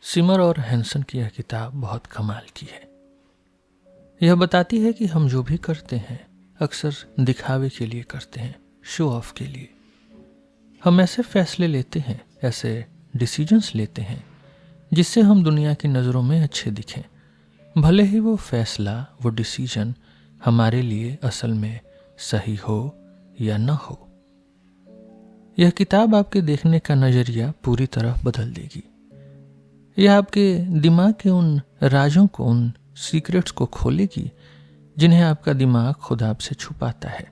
सिमर और हैंसन की यह किताब बहुत कमाल की है। यह बताती है कि हम जो भी करते हैं अक्सर दिखावे के लिए करते हैं, शो ऑफ के लिए। हम ऐसे फैसले लेते हैं, ऐसे डिसीजंस लेते हैं जिससे हम दुनिया की नज़रों में अच्छे दिखें, भले ही वो फैसला, वो डिसीजन हमारे लिए असल में सही हो या न हो। यह किताब आपके देखने का नज़रिया पूरी तरह बदल देगी। यह आपके दिमाग के उन राजों को, उन सीक्रेट्स को खोलेगी जिन्हें आपका दिमाग खुद आपसे छुपाता है।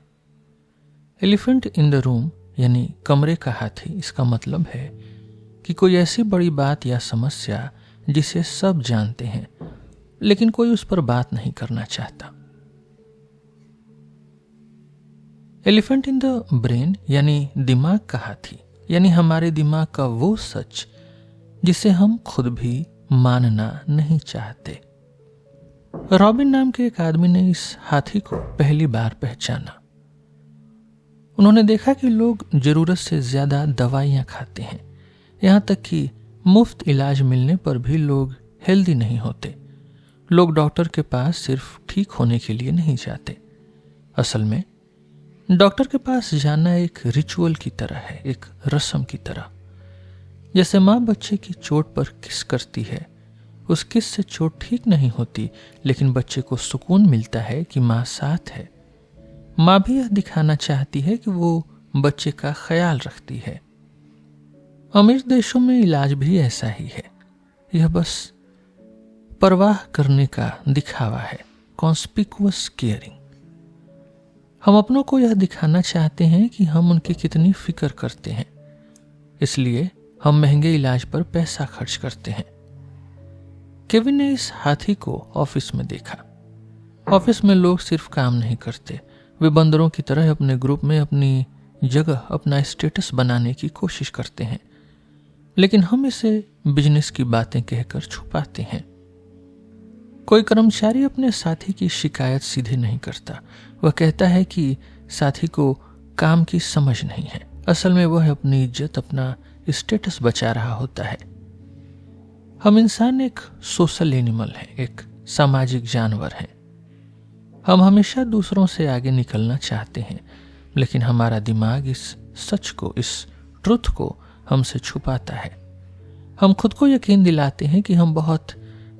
एलिफेंट इन द रूम यानी कमरे का हाथी, इसका मतलब है कि कोई ऐसी बड़ी बात या समस्या जिसे सब जानते हैं लेकिन कोई उस पर बात नहीं करना चाहता। एलिफेंट इन द ब्रेन यानी दिमाग का हाथी, यानी हमारे दिमाग का वो सच जिसे हम खुद भी मानना नहीं चाहते। रॉबिन नाम के एक आदमी ने इस हाथी को पहली बार पहचाना। उन्होंने देखा कि लोग जरूरत से ज्यादा दवाइयां खाते हैं, यहां तक कि मुफ्त इलाज मिलने पर भी लोग हेल्दी नहीं होते। लोग डॉक्टर के पास सिर्फ ठीक होने के लिए नहीं जाते। असल में डॉक्टर के पास जाना एक रिचुअल की तरह है, एक रस्म की तरह। जैसे माँ बच्चे की चोट पर किस करती है, उस किस से चोट ठीक नहीं होती लेकिन बच्चे को सुकून मिलता है कि माँ साथ है। माँ भी यह दिखाना चाहती है कि वो बच्चे का ख्याल रखती है। अमीर देशों में इलाज भी ऐसा ही है। यह बस परवाह करने का दिखावा है, कॉन्स्पिकुअस केयरिंग। हम अपनों को यह दिखाना चाहते हैं कि हम उनकी कितनी फिक्र करते हैं, इसलिए हम महंगे इलाज पर पैसा खर्च करते हैं। केविन ने इस हाथी को ऑफिस में देखा। ऑफिस में लोग सिर्फ काम नहीं करते, वे बंदरों की तरह अपने ग्रुप में अपनी जगह, अपना स्टेटस बनाने की कोशिश करते हैं, लेकिन हम इसे बिजनेस की बातें कहकर छुपाते हैं। कोई कर्मचारी अपने साथी की शिकायत सीधे नहीं करता। वह कहता है कि साथी को काम की समझ नहीं है। असल में वह अपनी इज्जत, अपना स्टेटस बचा रहा होता है। हम इंसान एक सोशल एनिमल हैं, एक सामाजिक जानवर हैं। हम हमेशा दूसरों से आगे निकलना चाहते हैं, लेकिन हमारा दिमाग इस सच को, इस ट्रुथ को हमसे छुपाता है। हम खुद को यकीन दिलाते हैं कि हम बहुत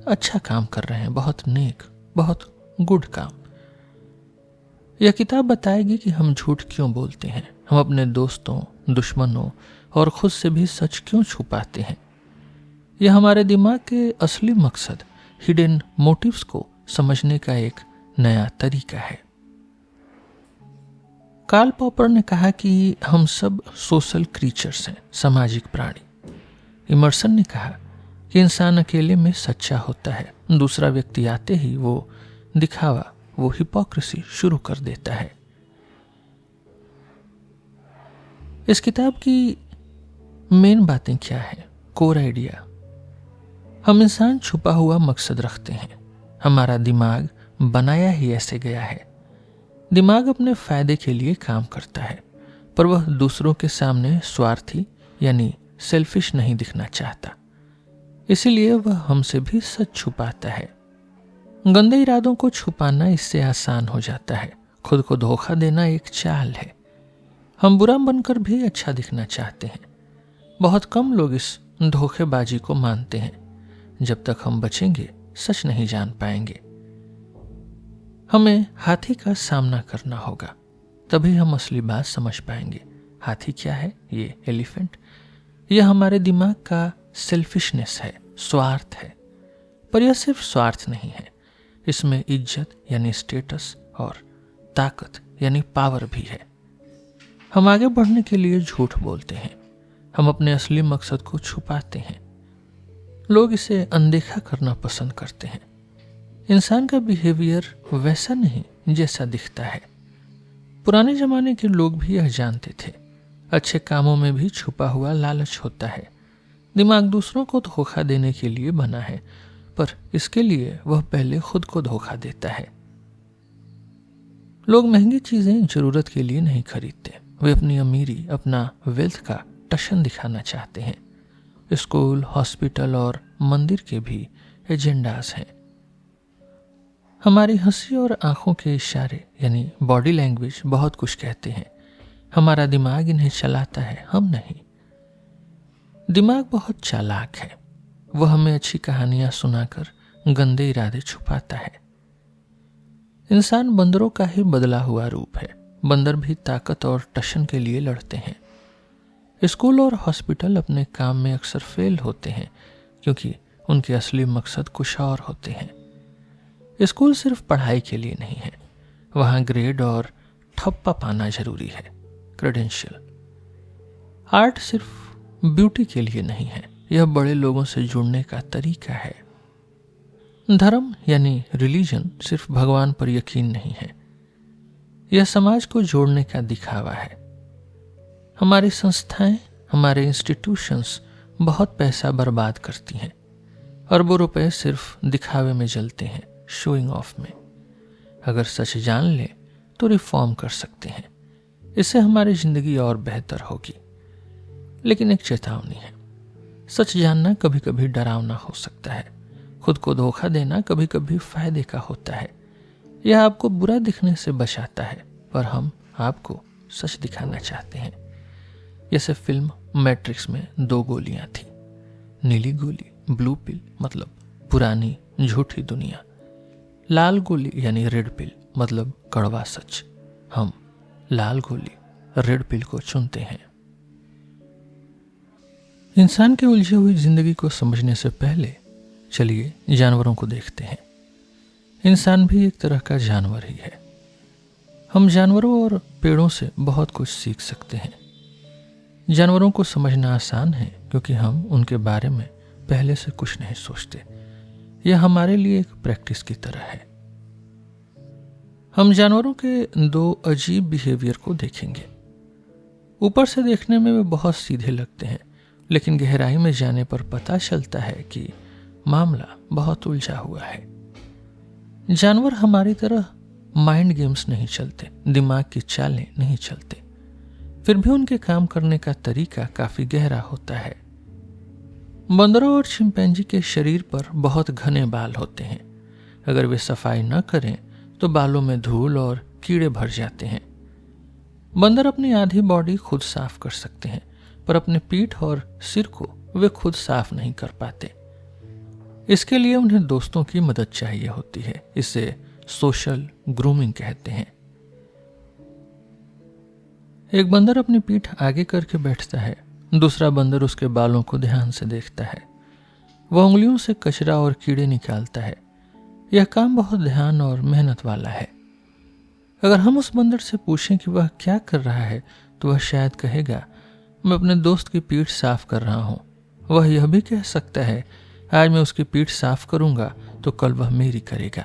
अच्छा काम कर रहे हैं, बहुत नेक, बहुत गुड काम। यह किताब बताएगी कि हम झूठ क्यों बोलते हैं, हम अपने दोस्तों, दुश्मनों और खुद से भी सच क्यों छुपाते हैं। यह हमारे दिमाग के असली मकसद, हिडन मोटिव्स को समझने का एक नया तरीका है। कार्ल पॉपर ने कहा कि हम सब सोशल क्रीचर्स हैं, सामाजिक प्राणी। इमर्सन ने कहा कि इंसान अकेले में सच्चा होता है, दूसरा व्यक्ति आते ही वो दिखावा, वो हिपोक्रेसी शुरू कर देता है। इस किताब की मेन बातें क्या है, कोर आइडिया। हम इंसान छुपा हुआ मकसद रखते हैं। हमारा दिमाग बनाया ही ऐसे गया है। दिमाग अपने फायदे के लिए काम करता है, पर वह दूसरों के सामने स्वार्थी यानी सेल्फिश नहीं दिखना चाहता। इसीलिए वह हमसे भी सच छुपाता है। गंदे इरादों को छुपाना इससे आसान हो जाता है। खुद को धोखा देना एक चाल है। हम बुरा बनकर भी अच्छा दिखना चाहते हैं। बहुत कम लोग इस धोखेबाजी को मानते हैं। जब तक हम बचेंगे, सच नहीं जान पाएंगे। हमें हाथी का सामना करना होगा, तभी हम असली बात समझ पाएंगे। हाथी क्या है? ये एलिफेंट, यह हमारे दिमाग का सेल्फिशनेस है, स्वार्थ है। पर यह सिर्फ स्वार्थ नहीं है, इसमें इज्जत यानी स्टेटस और ताकत यानी पावर भी है। हम आगे बढ़ने के लिए झूठ बोलते हैं। हम अपने असली मकसद को छुपाते हैं। लोग इसे अनदेखा करना पसंद करते हैं। इंसान का बिहेवियर वैसा नहीं जैसा दिखता है। पुराने जमाने के लोग भी यह जानते थे। अच्छे कामों में भी छुपा हुआ लालच होता है। दिमाग दूसरों को धोखा देने के लिए बना है, पर इसके लिए वह पहले खुद को धोखा देता है। लोग महंगी चीजें जरूरत के लिए नहीं खरीदते। वे अपनी अमीरी, अपना वेल्थ का टशन दिखाना चाहते हैं। स्कूल, हॉस्पिटल और मंदिर के भी एजेंडास हैं। हमारी हंसी और आंखों के इशारे यानी बॉडी लैंग्वेज बहुत कुछ कहते हैं। हमारा दिमाग इन्हें चलाता है, हम नहीं। दिमाग बहुत चालाक है। वह हमें अच्छी कहानियां सुनाकर गंदे इरादे छुपाता है। इंसान बंदरों का ही बदला हुआ रूप है। बंदर भी ताकत और टशन के लिए लड़ते हैं। स्कूल और हॉस्पिटल अपने काम में अक्सर फेल होते हैं क्योंकि उनके असली मकसद कुछ और होते हैं। स्कूल सिर्फ पढ़ाई के लिए नहीं है, वहां ग्रेड और ठप्पा पाना जरूरी है, क्रेडेंशियल। आर्ट सिर्फ ब्यूटी के लिए नहीं है, यह बड़े लोगों से जुड़ने का तरीका है। धर्म यानी रिलीजन सिर्फ भगवान पर यकीन नहीं है, यह समाज को जोड़ने का दिखावा है। हमारी संस्थाएं, हमारे इंस्टीट्यूशंस बहुत पैसा बर्बाद करती हैं। अरबों रुपए सिर्फ दिखावे में जलते हैं, शोइंग ऑफ में। अगर सच जान ले तो रिफॉर्म कर सकते हैं, इससे हमारी जिंदगी और बेहतर होगी। लेकिन एक चेतावनी है, सच जानना कभी कभी डरावना हो सकता है। खुद को धोखा देना कभी कभी फायदे का होता है। यह आपको बुरा दिखने से बचाता है, पर हम आपको सच दिखाना चाहते हैं। जैसे फिल्म मैट्रिक्स में 2 गोलियां थी, नीली गोली ब्लू पिल मतलब पुरानी झूठी दुनिया, लाल गोली यानी रेड पिल मतलब कड़वा सच। हम लाल गोली रेड पिल को चुनते हैं। इंसान के उलझी हुई जिंदगी को समझने से पहले चलिए जानवरों को देखते हैं। इंसान भी एक तरह का जानवर ही है। हम जानवरों और पेड़ों से बहुत कुछ सीख सकते हैं। जानवरों को समझना आसान है क्योंकि हम उनके बारे में पहले से कुछ नहीं सोचते। यह हमारे लिए एक प्रैक्टिस की तरह है। हम जानवरों के 2 अजीब बिहेवियर को देखेंगे। ऊपर से देखने में वे बहुत सीधे लगते हैं, लेकिन गहराई में जाने पर पता चलता है कि मामला बहुत उलझा हुआ है। जानवर हमारी तरह माइंड गेम्स नहीं चलते, दिमाग की चालें नहीं चलते, फिर भी उनके काम करने का तरीका काफी गहरा होता है। बंदरों और चिंपैंजी के शरीर पर बहुत घने बाल होते हैं। अगर वे सफाई न करें तो बालों में धूल और कीड़े भर जाते हैं। बंदर अपनी आधी बॉडी खुद साफ कर सकते हैं, पर अपने पीठ और सिर को वे खुद साफ नहीं कर पाते। इसके लिए उन्हें दोस्तों की मदद चाहिए होती है। इसे सोशल ग्रूमिंग कहते हैं। एक बंदर अपनी पीठ आगे करके बैठता है, दूसरा बंदर उसके बालों को ध्यान से देखता है। वह उंगलियों से कचरा और कीड़े निकालता है। यह काम बहुत ध्यान और मेहनत वाला है। अगर हम उस बंदर से पूछें कि वह क्या कर रहा है तो वह शायद कहेगा, मैं अपने दोस्त की पीठ साफ कर रहा हूं। वह यह भी कह सकता है, आज मैं उसकी पीठ साफ करूंगा तो कल वह मेरी करेगा।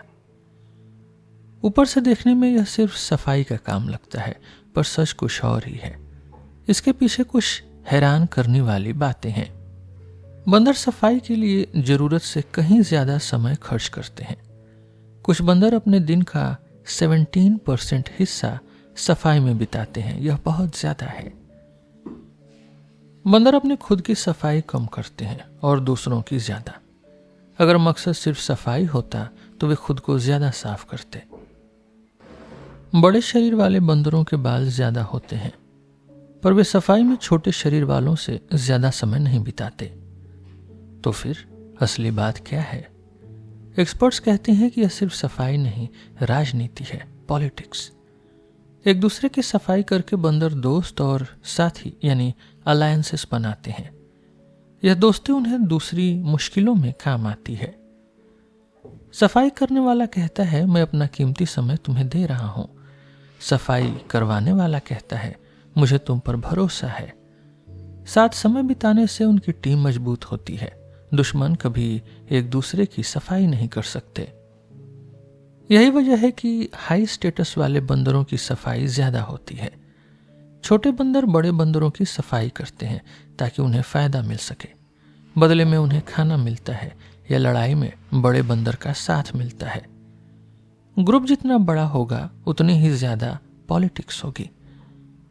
ऊपर से देखने में यह सिर्फ सफाई का काम लगता है, पर सच कुछ और ही है। इसके पीछे कुछ हैरान करने वाली बातें हैं। बंदर सफाई के लिए जरूरत से कहीं ज्यादा समय खर्च करते हैं। कुछ बंदर अपने दिन का 17% हिस्सा सफाई में बिताते हैं। यह बहुत ज्यादा है। बंदर अपनी खुद की सफाई कम करते हैं और दूसरों की ज्यादा। अगर मकसद सिर्फ सफाई होता तो वे खुद को ज्यादा साफ करते। बड़े शरीर वाले बंदरों के बाल ज्यादा होते हैं, पर वे सफाई में छोटे शरीर वालों से ज्यादा समय नहीं बिताते। तो फिर असली बात क्या है? एक्सपर्ट्स कहते हैं कि यह सिर्फ सफाई नहीं, राजनीति है, पॉलिटिक्स। एक दूसरे की सफाई करके बंदर दोस्त और साथी यानी अलायंसेस बनाते हैं। यह दोस्ती उन्हें दूसरी मुश्किलों में काम आती है। सफाई करने वाला कहता है, मैं अपना कीमती समय तुम्हें दे रहा हूं। सफाई करवाने वाला कहता है, मुझे तुम पर भरोसा है। साथ समय बिताने से उनकी टीम मजबूत होती है। दुश्मन कभी एक दूसरे की सफाई नहीं कर सकते। यही वजह है कि हाई स्टेटस वाले बंदरों की सफाई ज्यादा होती है। छोटे बंदर बड़े बंदरों की सफाई करते हैं ताकि उन्हें फायदा मिल सके। बदले में उन्हें खाना मिलता है या लड़ाई में बड़े बंदर का साथ मिलता है। ग्रुप जितना बड़ा होगा उतनी ही ज्यादा पॉलिटिक्स होगी।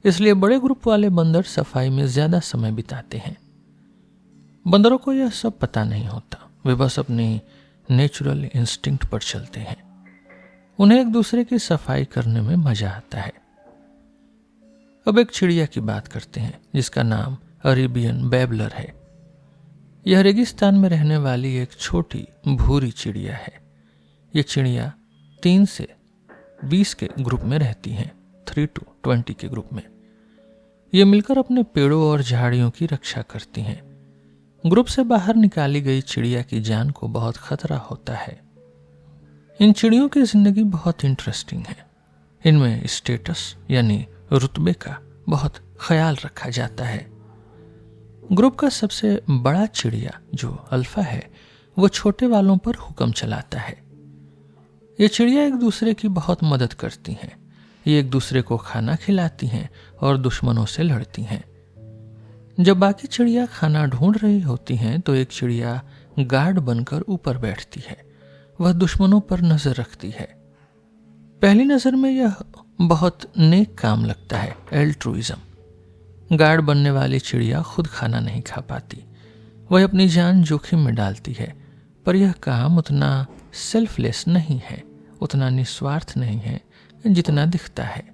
इसलिए बड़े ग्रुप वाले बंदर सफाई में ज्यादा समय बिताते हैं। बंदरों को यह सब पता नहीं होता, वे बस अपनी नेचुरल इंस्टिंक्ट पर चलते हैं। उन्हें एक दूसरे की सफाई करने में मजा आता है। अब एक चिड़िया की बात करते हैं जिसका नाम अरेबियन बैबलर है। यह रेगिस्तान में रहने वाली एक छोटी भूरी चिड़िया है। यह चिड़िया 3 से 20 के ग्रुप में रहती हैं, 3 to 20 के ग्रुप में। ये मिलकर अपने पेड़ों और झाड़ियों की रक्षा करती हैं। ग्रुप से बाहर निकाली गई चिड़िया की जान को बहुत खतरा होता है। इन चिड़ियों की जिंदगी बहुत इंटरेस्टिंग है। इनमें स्टेटस यानी रुतबे का बहुत ख्याल रखा जाता है। ग्रुप का सबसे बड़ा चिड़िया जो अल्फा है, वो छोटे वालों पर हुक्म चलाता है। ये चिड़िया एक दूसरे की बहुत मदद करती हैं। ये एक दूसरे को खाना खिलाती हैं और दुश्मनों से लड़ती हैं। जब बाकी चिड़िया खाना ढूंढ रही होती हैं तो एक चिड़िया गार्ड बनकर ऊपर बैठती है। वह दुश्मनों पर नजर रखती है। पहली नजर में यह बहुत नेक काम लगता है, एल्ट्रुइज्म। गार्ड बनने वाली चिड़िया खुद खाना नहीं खा पाती, वह अपनी जान जोखिम में डालती है, पर यह काम उतना सेल्फलेस नहीं है, उतना निस्वार्थ नहीं है जितना दिखता है।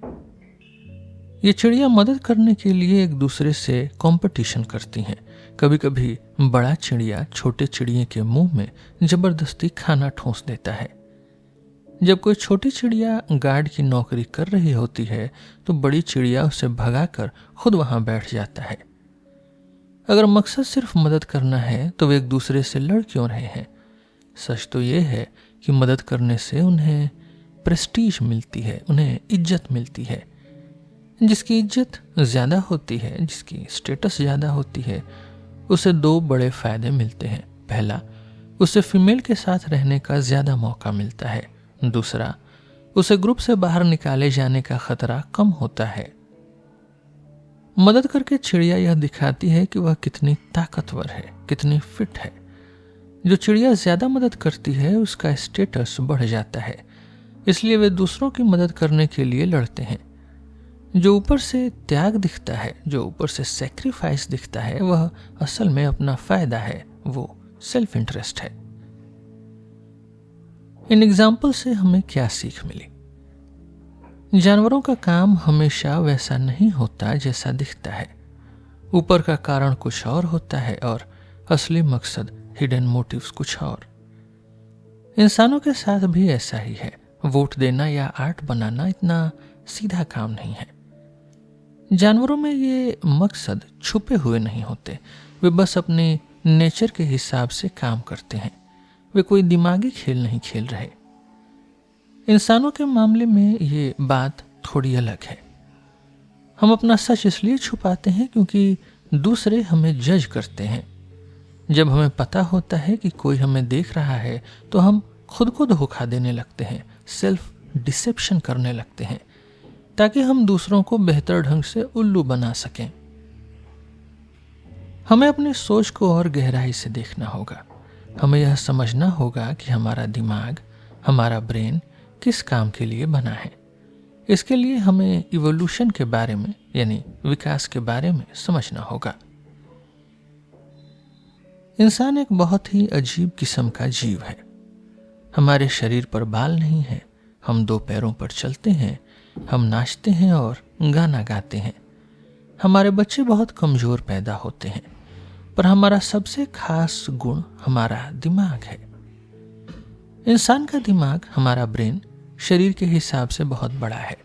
ये चिड़िया मदद करने के लिए एक दूसरे से कंपटीशन करती हैं। कभी कभी बड़ा चिड़िया छोटे चिड़िए के मुंह में जबरदस्ती खाना ठूंस देता है। जब कोई छोटी चिड़िया गार्ड की नौकरी कर रही होती है तो बड़ी चिड़िया उसे भगाकर खुद वहां बैठ जाता है। अगर मकसद सिर्फ मदद करना है तो वे एक दूसरे से लड़ क्यों रहे हैं? सच तो ये है कि मदद करने से उन्हें प्रेस्टीज मिलती है, उन्हें इज्जत मिलती है। जिसकी इज्जत ज्यादा होती है, जिसकी स्टेटस ज्यादा होती है, उसे 2 बड़े फायदे मिलते हैं। पहला, उसे फीमेल के साथ रहने का ज्यादा मौका मिलता है। दूसरा, उसे ग्रुप से बाहर निकाले जाने का खतरा कम होता है। मदद करके चिड़िया यह दिखाती है कि वह कितनी ताकतवर है, कितनी फिट है। जो चिड़िया ज्यादा मदद करती है उसका स्टेटस बढ़ जाता है, इसलिए वे दूसरों की मदद करने के लिए लड़ते हैं। जो ऊपर से त्याग दिखता है, जो ऊपर से सैक्रिफाइस दिखता है, वह असल में अपना फायदा है, वो सेल्फ इंटरेस्ट है। इन एग्जाम्पल से हमें क्या सीख मिली? जानवरों का काम हमेशा वैसा नहीं होता जैसा दिखता है। ऊपर का कारण कुछ और होता है और असली मकसद, हिडन मोटिव्स कुछ और। इंसानों के साथ भी ऐसा ही है। वोट देना या आर्ट बनाना इतना सीधा काम नहीं है। जानवरों में ये मकसद छुपे हुए नहीं होते, वे बस अपने नेचर के हिसाब से काम करते हैं। वे कोई दिमागी खेल नहीं खेल रहे। इंसानों के मामले में ये बात थोड़ी अलग है। हम अपना सच इसलिए छुपाते हैं क्योंकि दूसरे हमें जज करते हैं। जब हमें पता होता है कि कोई हमें देख रहा है तो हम खुद को धोखा देने लगते हैं, सेल्फ डिसेप्शन करने लगते हैं, ताकि हम दूसरों को बेहतर ढंग से उल्लू बना सकें। हमें अपनी सोच को और गहराई से देखना होगा। हमें यह समझना होगा कि हमारा दिमाग, हमारा ब्रेन किस काम के लिए बना है। इसके लिए हमें इवोल्यूशन के बारे में यानी विकास के बारे में समझना होगा। इंसान एक बहुत ही अजीब किस्म का जीव है। हमारे शरीर पर बाल नहीं है, हम 2 पैरों पर चलते हैं, हम नाचते हैं और गाना गाते हैं। हमारे बच्चे बहुत कमजोर पैदा होते हैं, पर हमारा सबसे खास गुण हमारा दिमाग है। इंसान का दिमाग, हमारा ब्रेन, शरीर के हिसाब से बहुत बड़ा है,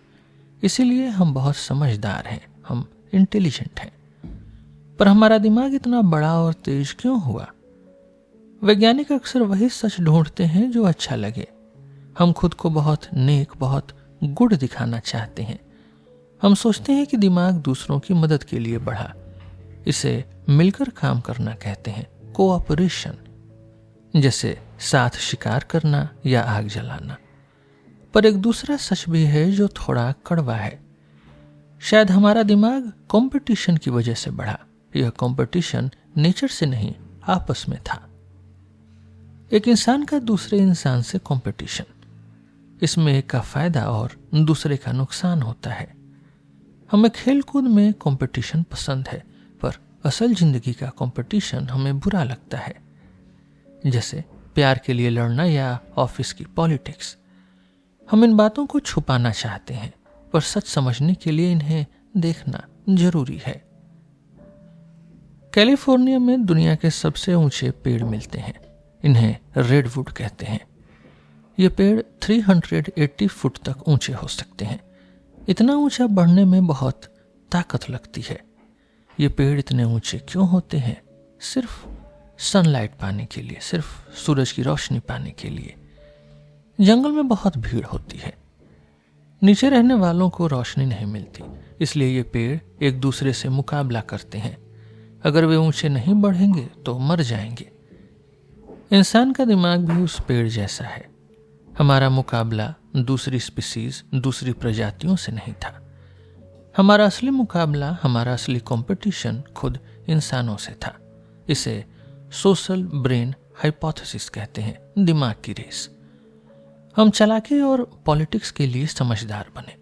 इसीलिए हम बहुत समझदार हैं, हम इंटेलिजेंट हैं। पर हमारा दिमाग इतना बड़ा और तेज क्यों हुआ? वैज्ञानिक अक्सर वही सच ढूंढते हैं जो अच्छा लगे। हम खुद को बहुत नेक, बहुत गुड दिखाना चाहते हैं। हम सोचते हैं कि दिमाग दूसरों की मदद के लिए बढ़ा। इसे मिलकर काम करना कहते हैं, कोऑपरेशन, जैसे साथ शिकार करना या आग जलाना। पर एक दूसरा सच भी है जो थोड़ा कड़वा है। शायद हमारा दिमाग कंपटीशन की वजह से बढ़ा। यह कंपटीशन नेचर से नहीं, आपस में था। एक इंसान का दूसरे इंसान से कंपटीशन, इसमें एक का फायदा और दूसरे का नुकसान होता है। हमें खेल कूद में कंपटीशन पसंद है, पर असल जिंदगी का कंपटीशन हमें बुरा लगता है, जैसे प्यार के लिए लड़ना या ऑफिस की पॉलिटिक्स। हम इन बातों को छुपाना चाहते हैं, पर सच समझने के लिए इन्हें देखना जरूरी है। कैलिफोर्निया में दुनिया के सबसे ऊंचे पेड़ मिलते हैं। इन्हें रेडवुड कहते हैं। ये पेड़ 380 फुट तक ऊंचे हो सकते हैं। इतना ऊंचा बढ़ने में बहुत ताकत लगती है। ये पेड़ इतने ऊंचे क्यों होते हैं? सिर्फ सनलाइट पाने के लिए, सिर्फ सूरज की रोशनी पाने के लिए। जंगल में बहुत भीड़ होती है, नीचे रहने वालों को रोशनी नहीं मिलती, इसलिए ये पेड़ एक दूसरे से मुकाबला करते हैं। अगर वे ऊंचे नहीं बढ़ेंगे तो मर जाएंगे। इंसान का दिमाग भी उस पेड़ जैसा है। हमारा मुकाबला दूसरी स्पीसीज, दूसरी प्रजातियों से नहीं था। हमारा असली मुकाबला, हमारा असली कंपटीशन खुद इंसानों से था। इसे सोशल ब्रेन हाइपोथेसिस कहते हैं, दिमाग की रेस। हम चालाकी और पॉलिटिक्स के लिए समझदार बने।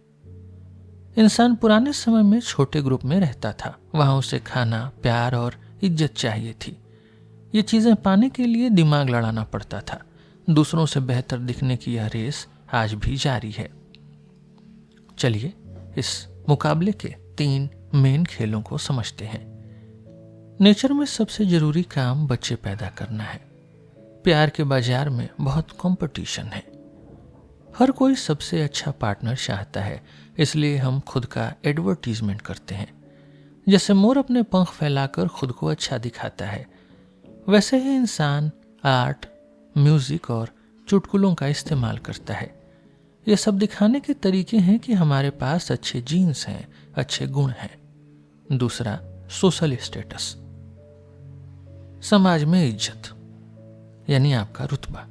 इंसान पुराने समय में छोटे ग्रुप में रहता था। वहां उसे खाना, प्यार और इज्जत चाहिए थी। ये चीजें पाने के लिए दिमाग लड़ाना पड़ता था। दूसरों से बेहतर दिखने की यह रेस आज भी जारी है। चलिए इस मुकाबले के 3 मेन खेलों को समझते हैं। नेचर में सबसे जरूरी काम बच्चे पैदा करना है। प्यार के बाजार में बहुत कंपटीशन है। हर कोई सबसे अच्छा पार्टनर चाहता है, इसलिए हम खुद का एडवर्टीजमेंट करते हैं। जैसे मोर अपने पंख फैलाकर खुद को अच्छा दिखाता है, वैसे ही इंसान आर्ट, म्यूजिक और चुटकुलों का इस्तेमाल करता है। ये सब दिखाने के तरीके हैं कि हमारे पास अच्छे जीन्स हैं, अच्छे गुण हैं। दूसरा, सोशल स्टेटस, समाज में इज्जत, यानी आपका रुतबा।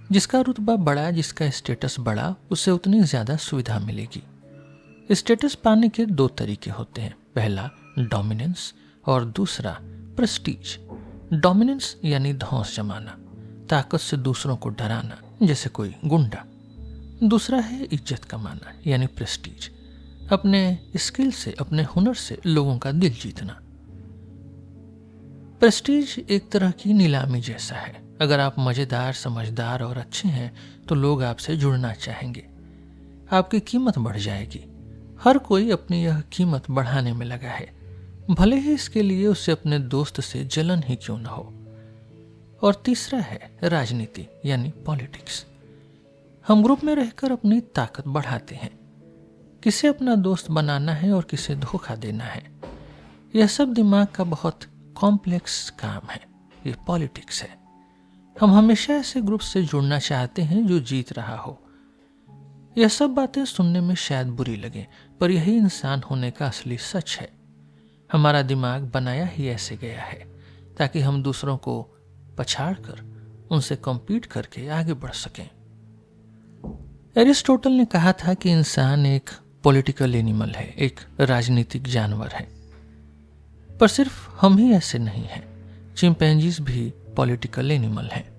जिसका रुतबा बड़ा, जिसका स्टेटस बड़ा, उसे उतनी ज्यादा सुविधा मिलेगी। स्टेटस पाने के 2 तरीके होते हैं। पहला डोमिनेंस और दूसरा प्रेस्टीज। डोमिनेंस यानी धौंस जमाना, ताकत से दूसरों को डराना, जैसे कोई गुंडा। दूसरा है इज्जत कमाना, यानी प्रेस्टीज, अपने स्किल से, अपने हुनर से लोगों का दिल जीतना। प्रेस्टीज एक तरह की नीलामी जैसा है। अगर आप मजेदार, समझदार और अच्छे हैं तो लोग आपसे जुड़ना चाहेंगे, आपकी कीमत बढ़ जाएगी। हर कोई अपनी यह कीमत बढ़ाने में लगा है, भले ही इसके लिए उसे अपने दोस्त से जलन ही क्यों न हो। और तीसरा है राजनीति, यानी पॉलिटिक्स। हम ग्रुप में रहकर अपनी ताकत बढ़ाते हैं। किसे अपना दोस्त बनाना है और किसे धोखा देना है, यह सब दिमाग का बहुत कॉम्प्लेक्स काम है। ये पॉलिटिक्स है। हम हमेशा ऐसे ग्रुप से जुड़ना चाहते हैं जो जीत रहा हो। यह सब बातें सुनने में शायद बुरी लगे, पर यही इंसान होने का असली सच है। हमारा दिमाग बनाया ही ऐसे गया है ताकि हम दूसरों को पछाड़कर उनसे कम्पीट करके आगे बढ़ सकें। एरिस्टोटल ने कहा था कि इंसान एक पॉलिटिकल एनिमल है, एक राजनीतिक जानवर है। पर सिर्फ हम ही ऐसे नहीं हैं। चिंपैंजीज भी पॉलिटिकल एनिमल हैं।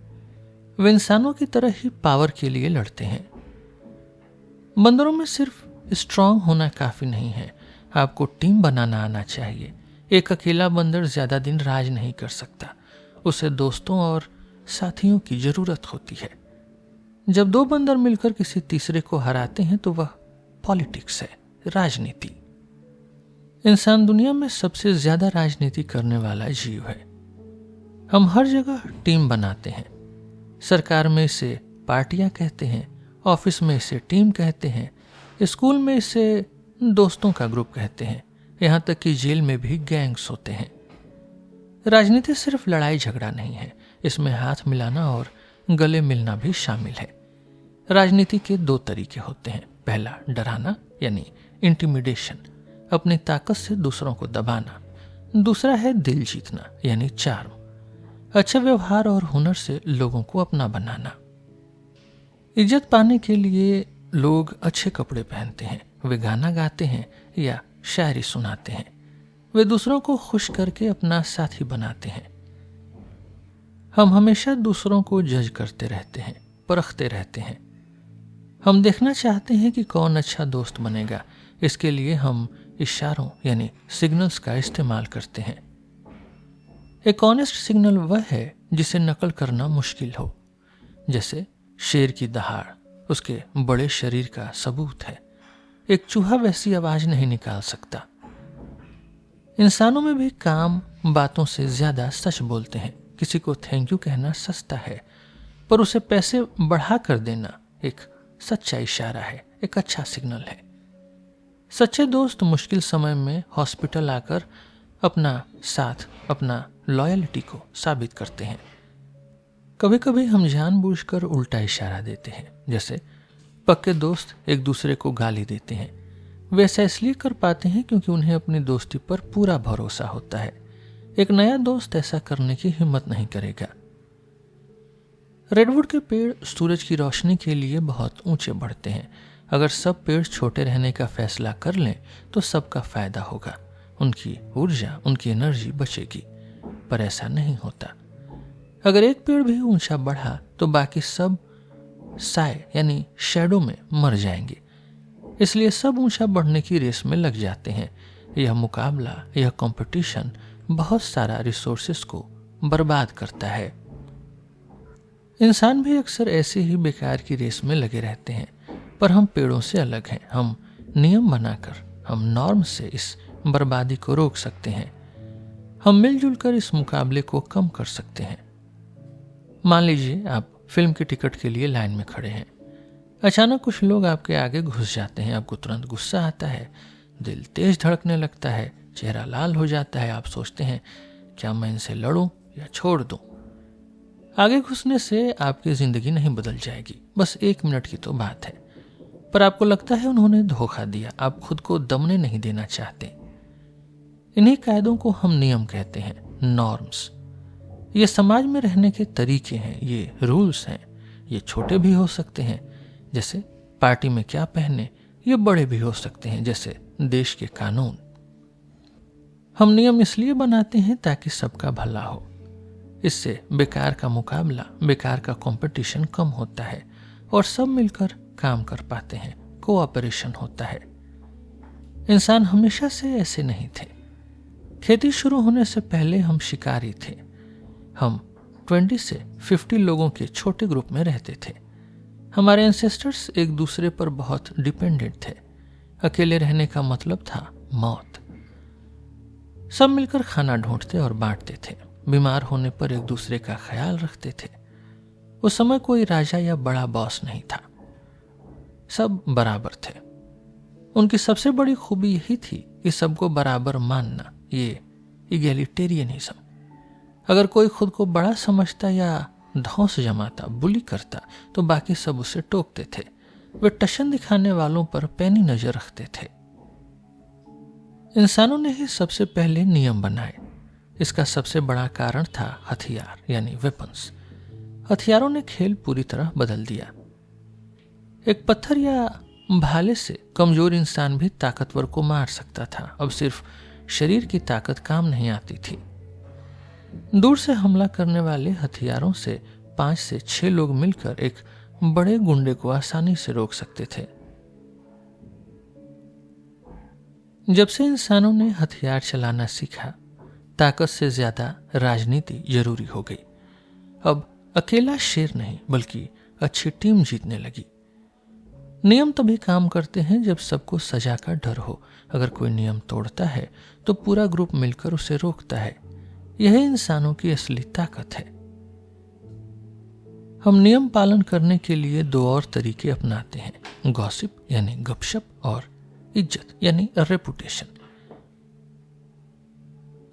वे इंसानों की तरह ही पावर के लिए लड़ते हैं। बंदरों में सिर्फ स्ट्रांग होना काफी नहीं है, आपको टीम बनाना आना चाहिए। एक अकेला बंदर ज्यादा दिन राज नहीं कर सकता, उसे दोस्तों और साथियों की जरूरत होती है। जब 2 बंदर मिलकर किसी तीसरे को हराते हैं तो वह पॉलिटिक्स है, राजनीति। इंसान दुनिया में सबसे ज्यादा राजनीति करने वाला जीव है। हम हर जगह टीम बनाते हैं। सरकार में इसे पार्टियां कहते हैं, ऑफिस में इसे टीम कहते हैं, स्कूल में इसे दोस्तों का ग्रुप कहते हैं, यहाँ तक कि जेल में भी गैंग्स होते हैं। राजनीति सिर्फ लड़ाई झगड़ा नहीं है, इसमें हाथ मिलाना और गले मिलना भी शामिल है। राजनीति के 2 तरीके होते हैं। पहला डराना, यानी इंटिमिडेशन, अपनी ताकत से दूसरों को दबाना। दूसरा है दिल जीतना, यानी चार्म, अच्छा व्यवहार और हुनर से लोगों को अपना बनाना। इज्जत पाने के लिए लोग अच्छे कपड़े पहनते हैं, वे गाना गाते हैं या शायरी सुनाते हैं, वे दूसरों को खुश करके अपना साथी बनाते हैं। हम हमेशा दूसरों को जज करते रहते हैं, परखते रहते हैं। हम देखना चाहते हैं कि कौन अच्छा दोस्त बनेगा। इसके लिए हम इशारों यानी सिग्नल्स का इस्तेमाल करते हैं। एक ऑनेस्ट सिग्नल वह है जिसे नकल करना मुश्किल हो, जैसे शेर की दहाड़ उसके बड़े शरीर का सबूत है। एक चूहा वैसी आवाज नहीं निकाल सकता। इंसानों में भी काम बातों से ज्यादा सच बोलते हैं। किसी को थैंक यू कहना सस्ता है, पर उसे पैसे बढ़ा कर देना एक सच्चा इशारा है, एक अच्छा सिग्नल है। सच्चे दोस्त मुश्किल समय में हॉस्पिटल आकर अपना साथ, अपना लॉयल्टी को साबित करते हैं। कभी कभी हम जानबूझकर उल्टा इशारा देते हैं, जैसे पक्के दोस्त एक दूसरे को गाली देते हैं। वे ऐसा इसलिए कर पाते हैं क्योंकि उन्हें अपनी दोस्ती पर पूरा भरोसा होता है। एक नया दोस्त ऐसा करने की हिम्मत नहीं करेगा। रेडवुड के पेड़ सूरज की रोशनी के लिए बहुत ऊंचे बढ़ते हैं। अगर सब पेड़ छोटे रहने का फैसला कर लें तो सबका फायदा होगा, उनकी ऊर्जा, उनकी एनर्जी बचेगी। पर ऐसा नहीं होता। अगर एक पेड़ भी ऊंचा बढ़ा तो बाकी सब साए यानी शैडो में मर जाएंगे। इसलिए सब ऊंचा बढ़ने की रेस में लग जाते हैं। यह मुकाबला, यह कंपटीशन बहुत सारा रिसोर्सेस को बर्बाद करता है। इंसान भी अक्सर ऐसे ही बेकार की रेस में लगे रहते हैं, पर हम पेड़ों से अलग हैं। हम नियम बनाकर, हम नॉर्म से इस बर्बादी को रोक सकते हैं। हम मिलजुल कर इस मुकाबले को कम कर सकते हैं। मान लीजिए आप फिल्म की टिकट के लिए लाइन में खड़े हैं। अचानक कुछ लोग आपके आगे घुस जाते हैं। आपको तुरंत गुस्सा आता है, दिल तेज धड़कने लगता है, चेहरा लाल हो जाता है। आप सोचते हैं, क्या मैं इनसे लड़ूं या छोड़ दूं? आगे घुसने से आपकी जिंदगी नहीं बदल जाएगी, बस 1 मिनट की तो बात है। पर आपको लगता है उन्होंने धोखा दिया। आप खुद को दमने नहीं देना चाहते। इन्हीं कायदों को हम नियम कहते हैं, नॉर्म्स। ये समाज में रहने के तरीके हैं, ये रूल्स हैं। ये छोटे भी हो सकते हैं, जैसे पार्टी में क्या पहने। ये बड़े भी हो सकते हैं, जैसे देश के कानून। हम नियम इसलिए बनाते हैं ताकि सबका भला हो। इससे बेकार का मुकाबला, बेकार का कंपटीशन कम होता है और सब मिलकर काम कर पाते हैं। कोऑपरेशन होता है। इंसान हमेशा से ऐसे नहीं थे। खेती शुरू होने से पहले हम शिकारी थे। हम 20 से 50 लोगों के छोटे ग्रुप में रहते थे। हमारे एंसेस्टर्स एक दूसरे पर बहुत डिपेंडेंट थे। अकेले रहने का मतलब था मौत। सब मिलकर खाना ढूंढते और बांटते थे। बीमार होने पर एक दूसरे का ख्याल रखते थे। उस समय कोई राजा या बड़ा बॉस नहीं था। सब बराबर थे। उनकी सबसे बड़ी खूबी यही थी कि सबको बराबर मानना, ये इगैलिटेरियनिज्म। अगर कोई खुद को बड़ा समझता या धौंस जमाता, बुली करता, तो बाकी सब उसे टोकते थे। वे टशन दिखाने वालों पर पैनी नजर रखते थे। इंसानों ने ही सबसे पहले नियम बनाए। इसका सबसे बड़ा कारण था हथियार यानी वेपन्स। हथियारों ने खेल पूरी तरह बदल दिया। एक पत्थर या भाले से कमजोर इंसान भी ताकतवर को मार सकता था। अब सिर्फ शरीर की ताकत काम नहीं आती थी। दूर से हमला करने वाले हथियारों से 5 से 6 लोग मिलकर एक बड़े गुंडे को आसानी से रोक सकते थे। जब से इंसानों ने हथियार चलाना सीखा, ताकत से ज्यादा राजनीति जरूरी हो गई। अब अकेला शेर नहीं, बल्कि अच्छी टीम जीतने लगी। नियम तभी काम करते हैं जब सबको सजा का डर हो। अगर कोई नियम तोड़ता है तो पूरा ग्रुप मिलकर उसे रोकता है। यह इंसानों की असली ताकत है। हम नियम पालन करने के लिए 2 और तरीके अपनाते हैं, गॉसिप यानी गपशप और इज्जत यानी रेपुटेशन।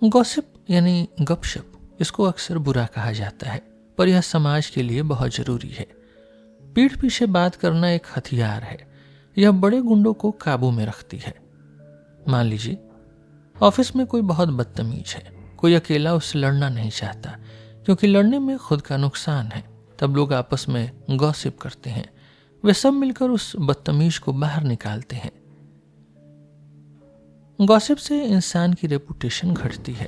गॉसिप यानी गपशप, इसको अक्सर बुरा कहा जाता है, पर यह समाज के लिए बहुत जरूरी है। पीठ पीछे बात करना एक हथियार है। यह बड़े गुंडों को काबू में रखती है। मान लीजिए ऑफिस में कोई बहुत बदतमीज है। कोई अकेला उससे लड़ना नहीं चाहता, क्योंकि लड़ने में खुद का नुकसान है। तब लोग आपस में गॉसिप करते हैं। वे सब मिलकर उस बदतमीज को बाहर निकालते हैं। गॉसिप से इंसान की रेपुटेशन घटती है।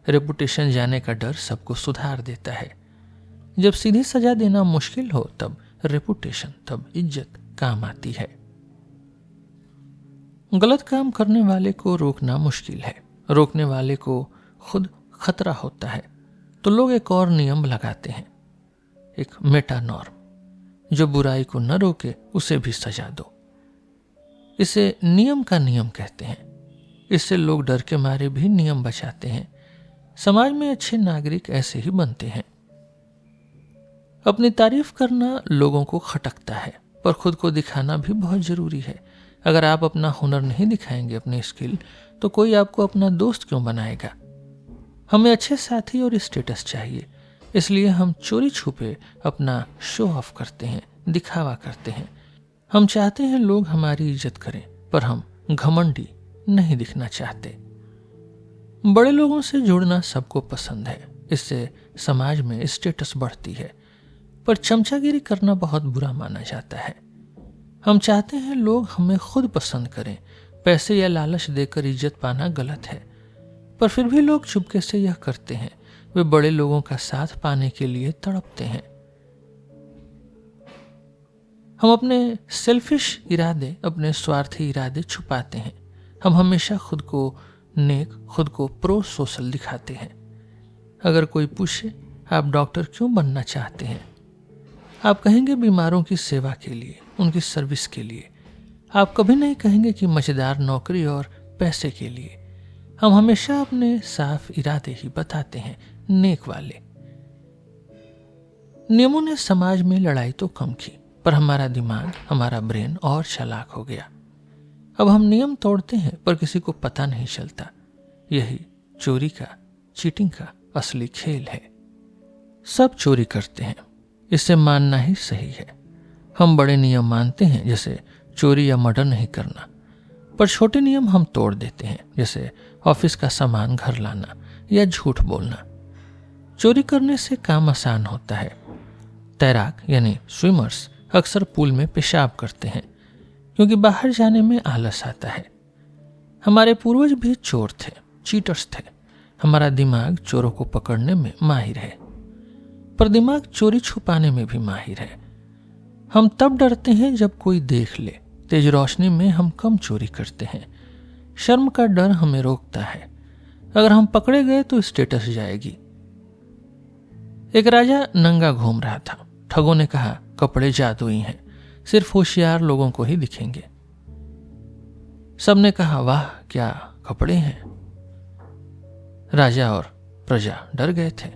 रेपुटेशन जाने का डर सबको सुधार देता है। जब सीधी सजा देना मुश्किल हो, तब रेपुटेशन, तब इज्जत काम आती है। गलत काम करने वाले को रोकना मुश्किल है। रोकने वाले को खुद खतरा होता है तो लोग एक और नियम लगाते हैं, एक मेटा नॉर्म। जो बुराई को न रोके उसे भी सजा दो। इसे नियम का नियम कहते हैं। इससे लोग डर के मारे भी नियम बचाते हैं। समाज में अच्छे नागरिक ऐसे ही बनते हैं। अपनी तारीफ करना लोगों को खटकता है, पर खुद को दिखाना भी बहुत जरूरी है। अगर आप अपना हुनर नहीं दिखाएंगे, अपनी स्किल, तो कोई आपको अपना दोस्त क्यों बनाएगा। हमें अच्छे साथी और स्टेटस चाहिए, इसलिए हम चोरी छुपे अपना शो ऑफ करते हैं, दिखावा करते हैं। हम चाहते हैं लोग हमारी इज्जत करें, पर हम घमंडी नहीं दिखना चाहते। बड़े लोगों से जुड़ना सबको पसंद है, इससे समाज में स्टेटस बढ़ती है, पर चमचागिरी करना बहुत बुरा माना जाता है। हम चाहते हैं लोग हमें खुद पसंद करें। पैसे या लालच देकर इज्जत पाना गलत है, पर फिर भी लोग चुपके से यह करते हैं। वे बड़े लोगों का साथ पाने के लिए तड़पते हैं। हम अपने सेल्फिश इरादे, अपने स्वार्थी इरादे छुपाते हैं। हम हमेशा खुद को नेक, खुद को प्रो सोशल दिखाते हैं। अगर कोई पूछे आप डॉक्टर क्यों बनना चाहते हैं, आप कहेंगे बीमारों की सेवा के लिए, उनकी सर्विस के लिए। आप कभी नहीं कहेंगे कि मजेदार नौकरी और पैसे के लिए। हम हमेशा अपने साफ इरादे ही बताते हैं, नेक वाले। नियमों ने समाज में लड़ाई तो कम की, पर हमारा दिमाग, हमारा ब्रेन और चालाक हो गया। अब हम नियम तोड़ते हैं पर किसी को पता नहीं चलता। यही चोरी का, चीटिंग का असली खेल है। सब चोरी करते हैं, इसे मानना ही सही है। हम बड़े नियम मानते हैं, जैसे चोरी या मर्डर नहीं करना, पर छोटे नियम हम तोड़ देते हैं, जैसे ऑफिस का सामान घर लाना या झूठ बोलना। चोरी करने से काम आसान होता है। तैराक यानी स्विमर्स अक्सर पूल में पेशाब करते हैं, क्योंकि बाहर जाने में आलस आता है। हमारे पूर्वज भी चोर थे, चीटर्स थे। हमारा दिमाग चोरों को पकड़ने में माहिर है, पर दिमाग चोरी छुपाने में भी माहिर है। हम तब डरते हैं जब कोई देख ले। तेज रोशनी में हम कम चोरी करते हैं। शर्म का डर हमें रोकता है। अगर हम पकड़े गए तो स्टेटस जाएगी। एक राजा नंगा घूम रहा था। ठगों ने कहा कपड़े जादुई हैं, सिर्फ होशियार लोगों को ही दिखेंगे। सबने कहा वाह क्या कपड़े हैं। राजा और प्रजा डर गए थे।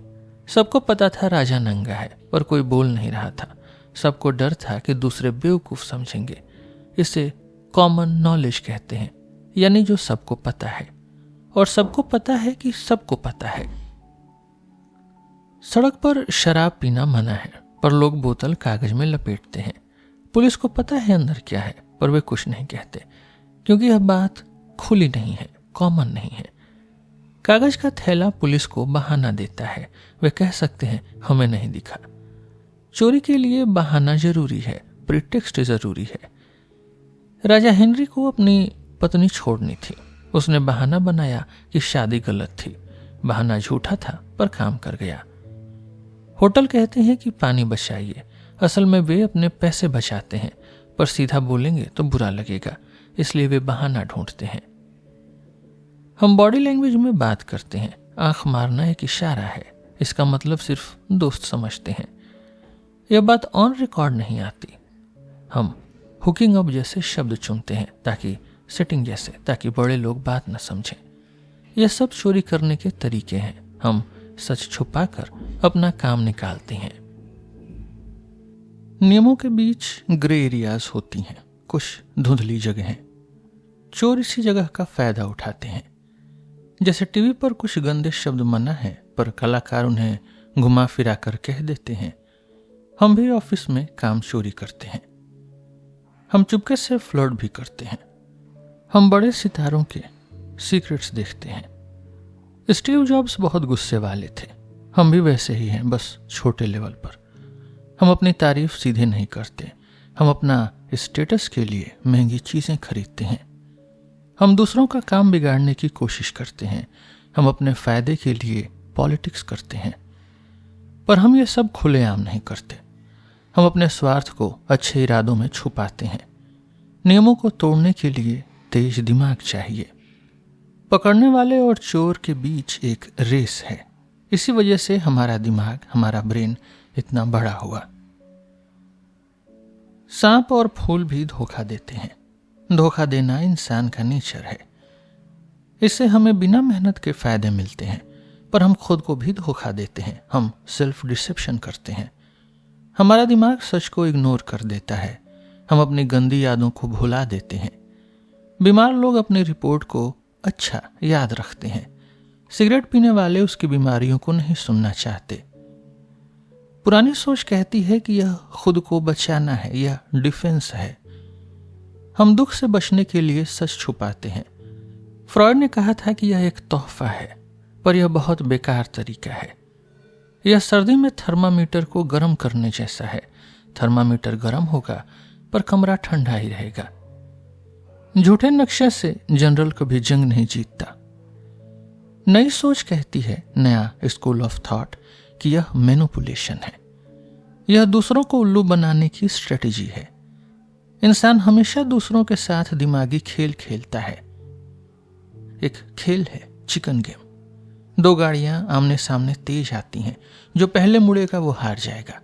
सबको पता था राजा नंगा है, पर कोई बोल नहीं रहा था। सबको डर था कि दूसरे बेवकूफ समझेंगे। इसे कॉमन नॉलेज कहते हैं, यानी जो सबको पता है, और सबको पता है कि सबको पता है। सड़क पर शराब पीना मना है, पर लोग बोतल कागज में लपेटते हैं। पुलिस को पता है अंदर क्या है, पर वे कुछ नहीं कहते, क्योंकि यह बात खुली नहीं है, कॉमन नहीं है। कागज का थैला पुलिस को बहाना देता है। वे कह सकते हैं हमें नहीं दिखा। चोरी के लिए बहाना जरूरी है, प्रीटेक्स्ट जरूरी है। राजा हेनरी को अपनी पत्नी छोड़नी थी। उसने बहाना बनाया कि शादी गलत थी। बहाना झूठा था, पर काम कर गया। होटल कहते हैं कि पानी बचाइए, असल में वे अपने पैसे बचाते हैं, पर सीधा बोलेंगे तो बुरा लगेगा, इसलिए वे बहाना ढूंढते हैं। हम बॉडी लैंग्वेज में बात करते हैं। आंख मारना एक इशारा है, इसका मतलब सिर्फ दोस्त समझते हैं। यह बात ऑन रिकॉर्ड नहीं आती। हम हुकिंग अप जैसे शब्द चुनते हैं, ताकि सेटिंग जैसे, ताकि बड़े लोग बात न समझें। यह सब चोरी करने के तरीके हैं। हम सच छुपाकर अपना काम निकालते हैं। नियमों के बीच ग्रे एरियाज होती हैं, कुछ धुंधली जगहें। चोर इसी जगह का फायदा उठाते हैं। जैसे टीवी पर कुछ गंदे शब्द मना है, पर कलाकार उन्हें घुमा फिरा कर कह देते हैं। हम भी ऑफिस में काम चोरी करते हैं। हम चुपके से फ्लर्ट भी करते हैं। हम बड़े सितारों के सीक्रेट्स देखते हैं। स्टीव जॉब्स बहुत गुस्से वाले थे। हम भी वैसे ही हैं, बस छोटे लेवल पर। हम अपनी तारीफ सीधे नहीं करते। हम अपना स्टेटस के लिए महंगी चीजें खरीदते हैं। हम दूसरों का काम बिगाड़ने की कोशिश करते हैं। हम अपने फायदे के लिए पॉलिटिक्स करते हैं, पर हम ये सब खुलेआम नहीं करते। हम अपने स्वार्थ को अच्छे इरादों में छुपाते हैं। नियमों को तोड़ने के लिए तेज दिमाग चाहिए। पकड़ने वाले और चोर के बीच एक रेस है। इसी वजह से हमारा दिमाग, हमारा ब्रेन इतना बड़ा हुआ। सांप और फूल भी धोखा देते हैं। धोखा देना इंसान का नेचर है। इससे हमें बिना मेहनत के फायदे मिलते हैं, पर हम खुद को भी धोखा देते हैं। हम सेल्फ डिसेप्शन करते हैं। हमारा दिमाग सच को इग्नोर कर देता है। हम अपनी गंदी यादों को भुला देते हैं। बीमार लोग अपनी रिपोर्ट को अच्छा याद रखते हैं। सिगरेट पीने वाले उसकी बीमारियों को नहीं सुनना चाहते। पुरानी सोच कहती है कि यह खुद को बचाना है, यह डिफेंस है। हम दुख से बचने के लिए सच छुपाते हैं। फ्रॉयड ने कहा था कि यह एक तोहफा है, पर यह बहुत बेकार तरीका है। यह सर्दी में थर्मामीटर को गर्म करने जैसा है। थर्मामीटर गर्म होगा पर कमरा ठंडा ही रहेगा। झूठे नक्शे से जनरल कभी जंग नहीं जीतता। नई सोच कहती है, नया स्कूल ऑफ थॉट, कि यह मैनिपुलेशन है। यह दूसरों को उल्लू बनाने की स्ट्रेटेजी है। इंसान हमेशा दूसरों के साथ दिमागी खेल खेलता है। एक खेल है चिकन गेम। दो गाड़ियां आमने सामने तेज आती हैं। जो पहले मुड़ेगा वो हार जाएगा।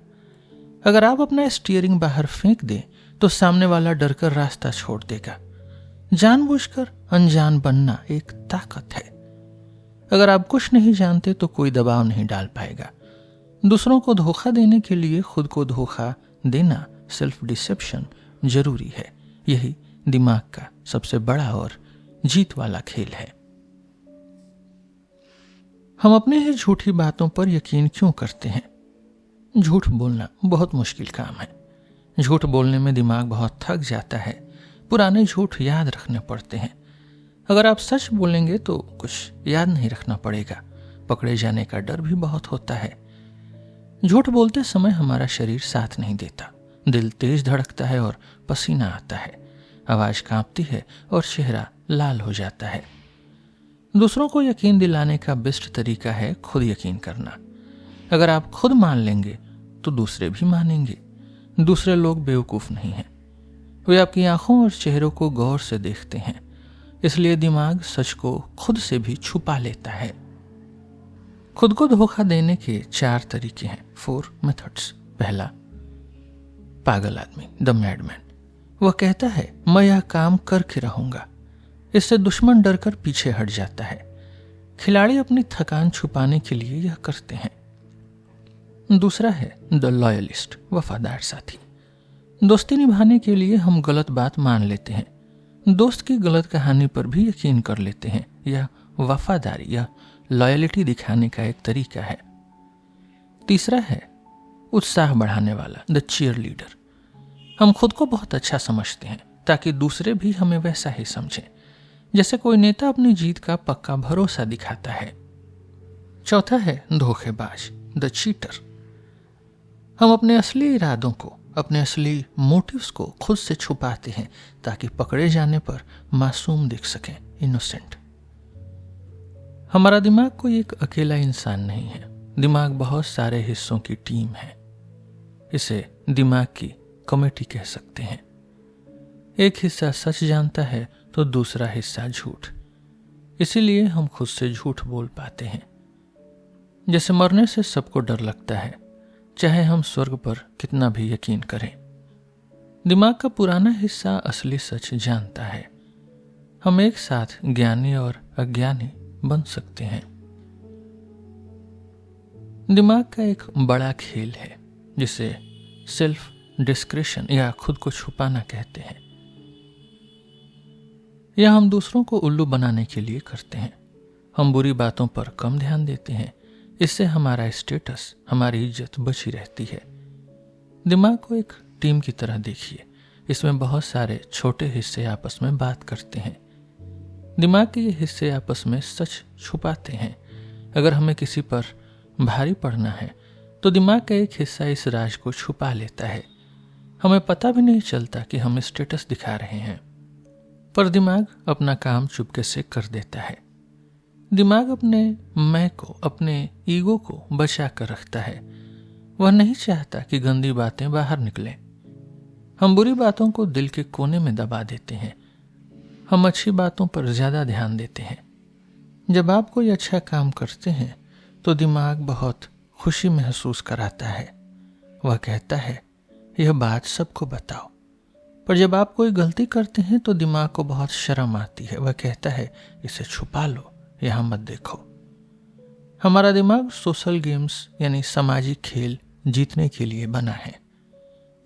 अगर आप अपना स्टीयरिंग बाहर फेंक दें तो सामने वाला डरकर रास्ता छोड़ देगा। जानबूझकर अनजान बनना एक ताकत है। अगर आप कुछ नहीं जानते तो कोई दबाव नहीं डाल पाएगा। दूसरों को धोखा देने के लिए खुद को धोखा देना, सेल्फ डिसेप्शन, जरूरी है। यही दिमाग का सबसे बड़ा और जीत वाला खेल है। हम अपने ही झूठी बातों पर यकीन क्यों करते हैं? झूठ बोलना बहुत मुश्किल काम है। झूठ बोलने में दिमाग बहुत थक जाता है। पुराने झूठ याद रखने पड़ते हैं। अगर आप सच बोलेंगे तो कुछ याद नहीं रखना पड़ेगा। पकड़े जाने का डर भी बहुत होता है। झूठ बोलते समय हमारा शरीर साथ नहीं देता। दिल तेज धड़कता है और पसीना आता है। आवाज कांपती है और चेहरा लाल हो जाता है। दूसरों को यकीन दिलाने का बेस्ट तरीका है खुद यकीन करना। अगर आप खुद मान लेंगे तो दूसरे भी मानेंगे। दूसरे लोग बेवकूफ नहीं हैं। वे आपकी आंखों और चेहरों को गौर से देखते हैं। इसलिए दिमाग सच को खुद से भी छुपा लेता है। खुद को धोखा देने के 4 तरीके हैं, 4 मेथड्स। पहला, पागल आदमी, द मैडमैन। वह कहता है मैं यह काम करके रहूंगा। इससे दुश्मन डरकर पीछे हट जाता है। खिलाड़ी अपनी थकान छुपाने के लिए यह करते हैं। दूसरा है द लॉयलिस्ट, वफादार साथी। दोस्ती निभाने के लिए हम गलत बात मान लेते हैं। दोस्त की गलत कहानी पर भी यकीन कर लेते हैं। यह वफादारी या लॉयलिटी दिखाने का एक तरीका है। तीसरा है उत्साह बढ़ाने वाला, द चीयर लीडर। हम खुद को बहुत अच्छा समझते हैं ताकि दूसरे भी हमें वैसा ही समझें, जैसे कोई नेता अपनी जीत का पक्का भरोसा दिखाता है। चौथा है धोखेबाज, द चीटर। हम अपने असली इरादों को, अपने असली मोटिव्स को खुद से छुपाते हैं ताकि पकड़े जाने पर मासूम दिख सकें, इनोसेंट। हमारा दिमाग कोई एक अकेला इंसान नहीं है। दिमाग बहुत सारे हिस्सों की टीम है। इसे दिमाग की कमेटी कह सकते हैं। एक हिस्सा सच जानता है तो दूसरा हिस्सा झूठ। इसीलिए हम खुद से झूठ बोल पाते हैं। जैसे मरने से सबको डर लगता है, चाहे हम स्वर्ग पर कितना भी यकीन करें। दिमाग का पुराना हिस्सा असली सच जानता है। हम एक साथ ज्ञानी और अज्ञानी बन सकते हैं। दिमाग का एक बड़ा खेल है जिसे सेल्फ डिस्क्रेशन या खुद को छुपाना कहते हैं। यह हम दूसरों को उल्लू बनाने के लिए करते हैं। हम बुरी बातों पर कम ध्यान देते हैं। इससे हमारा स्टेटस, हमारी इज्जत बची रहती है। दिमाग को एक टीम की तरह देखिए। इसमें बहुत सारे छोटे हिस्से आपस में बात करते हैं। दिमाग के ये हिस्से आपस में सच छुपाते हैं। अगर हमें किसी पर भारी पड़ना है तो दिमाग का एक हिस्सा इस राज को छुपा लेता है। हमें पता भी नहीं चलता कि हम स्टेटस दिखा रहे हैं, पर दिमाग अपना काम चुपके से कर देता है। दिमाग अपने मैं को, अपने ईगो को बचा कर रखता है। वह नहीं चाहता कि गंदी बातें बाहर निकलें। हम बुरी बातों को दिल के कोने में दबा देते हैं। हम अच्छी बातों पर ज्यादा ध्यान देते हैं। जब आप कोई अच्छा काम करते हैं तो दिमाग बहुत खुशी महसूस कराता है। वह कहता है यह बात सबको बताओ। पर जब आप कोई गलती करते हैं तो दिमाग को बहुत शर्म आती है। वह कहता है इसे छुपा लो, यहां मत देखो। हमारा दिमाग सोशल गेम्स यानी सामाजिक खेल जीतने के लिए बना है।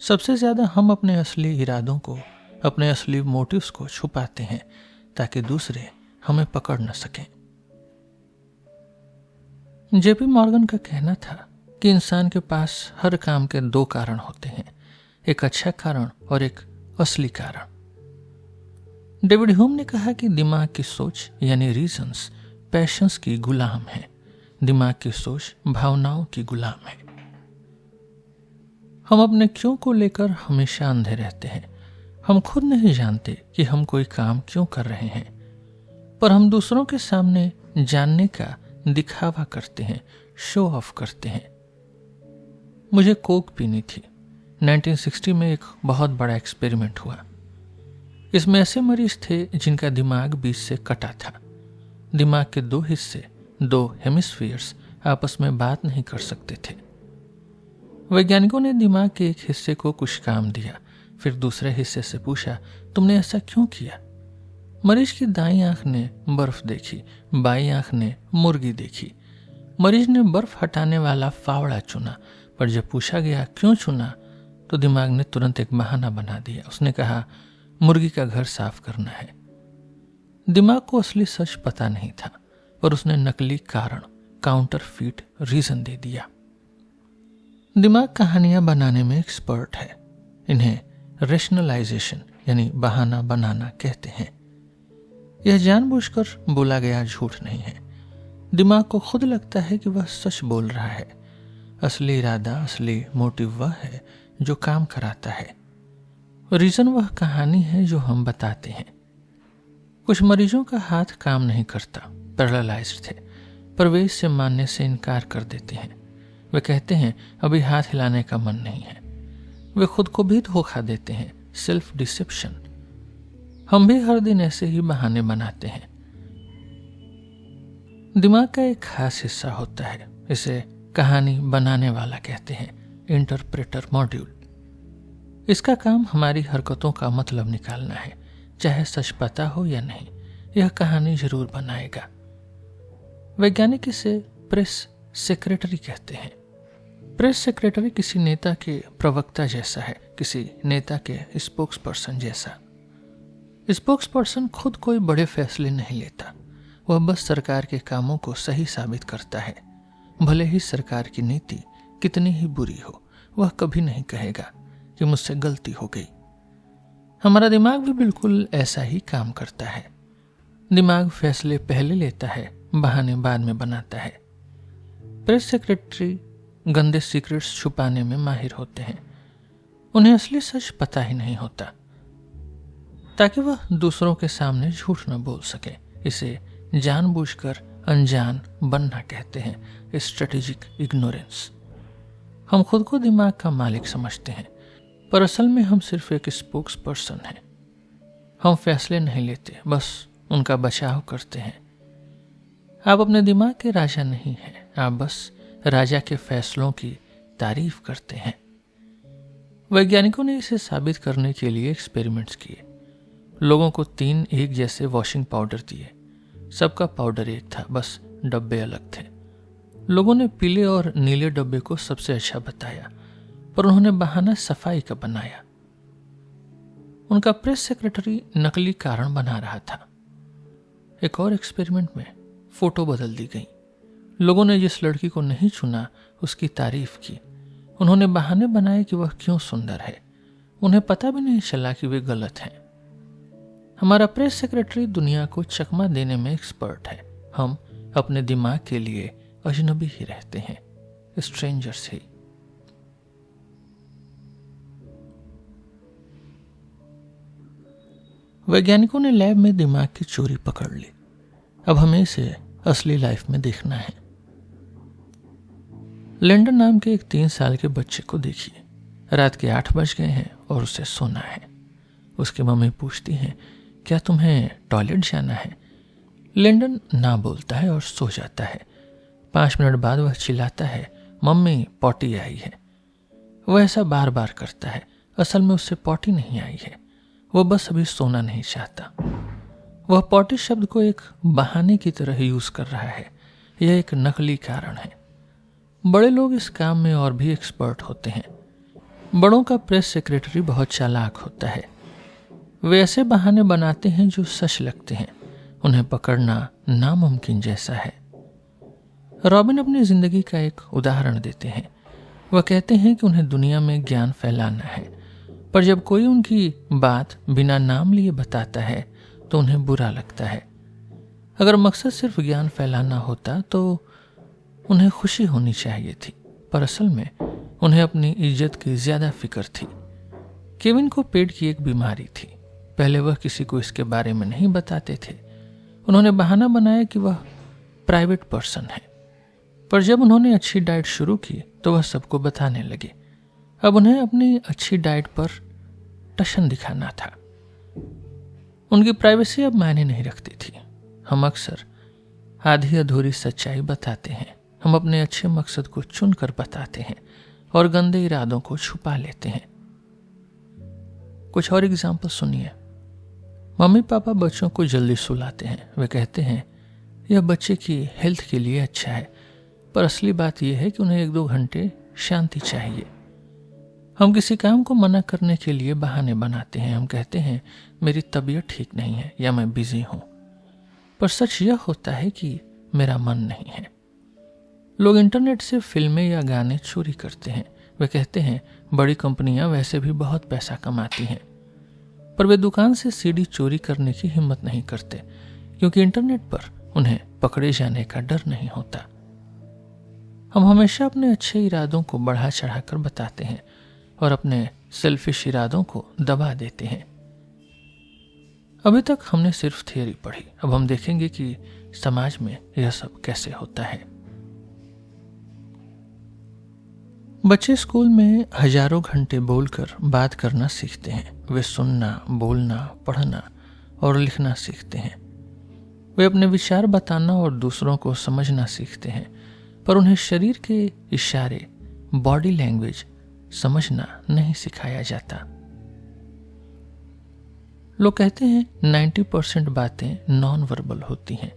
सबसे ज्यादा हम अपने असली इरादों को, अपने असली मोटिव्स को छुपाते हैं ताकि दूसरे हमें पकड़ न सकें। जेपी मॉर्गन का कहना था कि इंसान के पास हर काम के दो कारण होते हैं, एक अच्छा कारण और एक असली कारण। डेविड ह्यूम ने कहा कि दिमाग की सोच यानी रीजंस पैशंस की गुलाम है, दिमाग की सोच भावनाओं की गुलाम है। हम अपने क्यों को लेकर हमेशा अंधे रहते हैं। हम खुद नहीं जानते कि हम कोई काम क्यों कर रहे हैं, पर हम दूसरों के सामने जानने का दिखावा करते हैं, शो ऑफ करते हैं। मुझे कोक पीनी थी। 1960 में एक बहुत बड़ा एक्सपेरिमेंट हुआ। इसमें ऐसे मरीज थे जिनका दिमाग बीच से कटा था। दिमाग के दो हिस्से, दो हेमिस्फीयर्स आपस में बात नहीं कर सकते थे। वैज्ञानिकों ने दिमाग के एक हिस्से को कुछ काम दिया, फिर दूसरे हिस्से से पूछा तुमने ऐसा क्यों किया। मरीज की दाईं आंख ने बर्फ देखी, बाईं आंख ने मुर्गी देखी। मरीज ने बर्फ हटाने वाला फावड़ा चुना, पर जब पूछा गया क्यों चुना तो दिमाग ने तुरंत एक बहाना बना दिया। उसने कहा मुर्गी का घर साफ करना है। दिमाग को असली सच पता नहीं था, पर उसने नकली कारण, काउंटरफीट रीजन दे दिया। दिमाग कहानियां बनाने में एक्सपर्ट है। इन्हें रेशनलाइजेशन यानी बहाना बनाना कहते हैं। यह जानबूझकर बोला गया झूठ नहीं है। दिमाग को खुद लगता है कि वह सच बोल रहा है। असली इरादा, असली मोटिव वह है जो काम कराता है। रीजन वह कहानी है जो हम बताते हैं। कुछ मरीजों का हाथ काम नहीं करता, पैरालाइज्ड थे, पर वे इससे मानने से इनकार कर देते हैं। वे कहते हैं अभी हाथ हिलाने का मन नहीं है। वे खुद को भी धोखा देते हैं, सेल्फ डिसेप्शन। हम भी हर दिन ऐसे ही बहाने बनाते हैं। दिमाग का एक खास हिस्सा होता है, इसे कहानी बनाने वाला कहते हैं, इंटरप्रेटर मॉड्यूल। इसका काम हमारी हरकतों का मतलब निकालना है, चाहे सच पता हो या नहीं, यह कहानी जरूर बनाएगा। वैज्ञानिक इसे प्रेस सेक्रेटरी कहते हैं। प्रेस सेक्रेटरी किसी नेता के प्रवक्ता जैसा है, किसी नेता के स्पोक्स पर्सन जैसा। स्पोक्स पर्सन खुद कोई बड़े फैसले नहीं लेता, वह बस सरकार के कामों को सही साबित करता है। भले ही सरकार की नीति कितनी ही बुरी हो, वह कभी नहीं कहेगा कि मुझसे गलती हो गई। हमारा दिमाग भी बिल्कुल ऐसा ही काम करता है। दिमाग फैसले पहले लेता है, बहाने बाद में बनाता है। प्रेस सेक्रेटरी गंदे सीक्रेट्स छुपाने में माहिर होते हैं। उन्हें असली सच पता ही नहीं होता, ताकि वह दूसरों के सामने झूठ न बोल सके। इसे जानबूझकर अनजान बनना कहते हैं, स्ट्रेटेजिक इग्नोरेंस। हम खुद को दिमाग का मालिक समझते हैं, पर असल में हम सिर्फ एक स्पोक्स पर्सन हैं। हम फैसले नहीं लेते, बस उनका बचाव करते हैं। आप अपने दिमाग के राजा नहीं हैं, आप बस राजा के फैसलों की तारीफ करते हैं। वैज्ञानिकों ने इसे साबित करने के लिए एक्सपेरिमेंट्स किए। लोगों को 3 एक जैसे वॉशिंग पाउडर दिए। सबका पाउडर एक था, बस डब्बे अलग थे। लोगों ने पीले और नीले डब्बे को सबसे अच्छा बताया, पर उन्होंने बहाना सफाई का बनाया। उनका प्रेस सेक्रेटरी नकली कारण बना रहा था। एक और एक्सपेरिमेंट में फोटो बदल दी गई। लोगों ने जिस लड़की को नहीं चुना उसकी तारीफ की। उन्होंने बहाने बनाए कि वह क्यों सुंदर है। उन्हें पता भी नहीं चला कि वे गलत हैं। हमारा प्रेस सेक्रेटरी दुनिया को चकमा देने में एक्सपर्ट है। हम अपने दिमाग के लिए अजनबी ही रहते हैं, स्ट्रेंजर्स ही। वैज्ञानिकों ने लैब में दिमाग की चोरी पकड़ ली। अब हमें इसे असली लाइफ में देखना है। लेंडन नाम के एक 3 साल के बच्चे को देखिए। रात के 8 बज गए हैं और उसे सोना है। उसकी मम्मी पूछती हैं क्या तुम्हें टॉयलेट जाना है। लिंडन ना बोलता है और सो जाता है। 5 मिनट बाद वह चिल्लाता है, मम्मी पॉटी आई है। वह ऐसा बार बार करता है। असल में उससे पॉटी नहीं आई है, वह बस अभी सोना नहीं चाहता। वह पॉटी शब्द को एक बहाने की तरह यूज कर रहा है। यह एक नकली कारण है। बड़े लोग इस काम में और भी एक्सपर्ट होते हैं। बड़ों का प्रेस सेक्रेटरी बहुत चालाक होता है। वे ऐसे बहाने बनाते हैं जो सच लगते हैं। उन्हें पकड़ना नामुमकिन जैसा है। रॉबिन अपनी जिंदगी का एक उदाहरण देते हैं। वह कहते हैं कि उन्हें दुनिया में ज्ञान फैलाना है, पर जब कोई उनकी बात बिना नाम लिए बताता है तो उन्हें बुरा लगता है। अगर मकसद सिर्फ ज्ञान फैलाना होता तो उन्हें खुशी होनी चाहिए थी, पर असल में उन्हें अपनी इज्जत की ज्यादा फिक्र थी। केविन को पेट की एक बीमारी थी। पहले वह किसी को इसके बारे में नहीं बताते थे। उन्होंने बहाना बनाया कि वह प्राइवेट पर्सन है, पर जब उन्होंने अच्छी डाइट शुरू की तो वह सबको बताने लगे। अब उन्हें अपनी अच्छी डाइट पर टशन दिखाना था। उनकी प्राइवेसी अब मायने नहीं रखती थी। हम अक्सर आधी अधूरी सच्चाई बताते हैं। हम अपने अच्छे मकसद को चुनकर बताते हैं और गंदे इरादों को छुपा लेते हैं। कुछ और एग्जाम्पल सुनिए। मम्मी पापा बच्चों को जल्दी सुलाते हैं। वे कहते हैं यह बच्चे की हेल्थ के लिए अच्छा है, पर असली बात यह है कि उन्हें 1-2 घंटे शांति चाहिए। हम किसी काम को मना करने के लिए बहाने बनाते हैं। हम कहते हैं मेरी तबीयत ठीक नहीं है या मैं बिजी हूं, पर सच यह होता है कि मेरा मन नहीं है। लोग इंटरनेट से फिल्में या गाने चोरी करते हैं। वे कहते हैं बड़ी कंपनियां वैसे भी बहुत पैसा कमाती हैं, पर वे दुकान से सीडी चोरी करने की हिम्मत नहीं करते, क्योंकि इंटरनेट पर उन्हें पकड़े जाने का डर नहीं होता। हम हमेशा अपने अच्छे इरादों को बढ़ा चढ़ाकर बताते हैं और अपने सेल्फिश इरादों को दबा देते हैं। अभी तक हमने सिर्फ थियरी पढ़ी। अब हम देखेंगे कि समाज में यह सब कैसे होता है। बच्चे स्कूल में हजारों घंटे बोलकर बात करना सीखते हैं। वे सुनना, बोलना, पढ़ना और लिखना सीखते हैं। वे अपने विचार बताना और दूसरों को समझना सीखते हैं, पर उन्हें शरीर के इशारे, बॉडी लैंग्वेज समझना नहीं सिखाया जाता। लोग कहते हैं 90% बातें नॉन वर्बल होती हैं।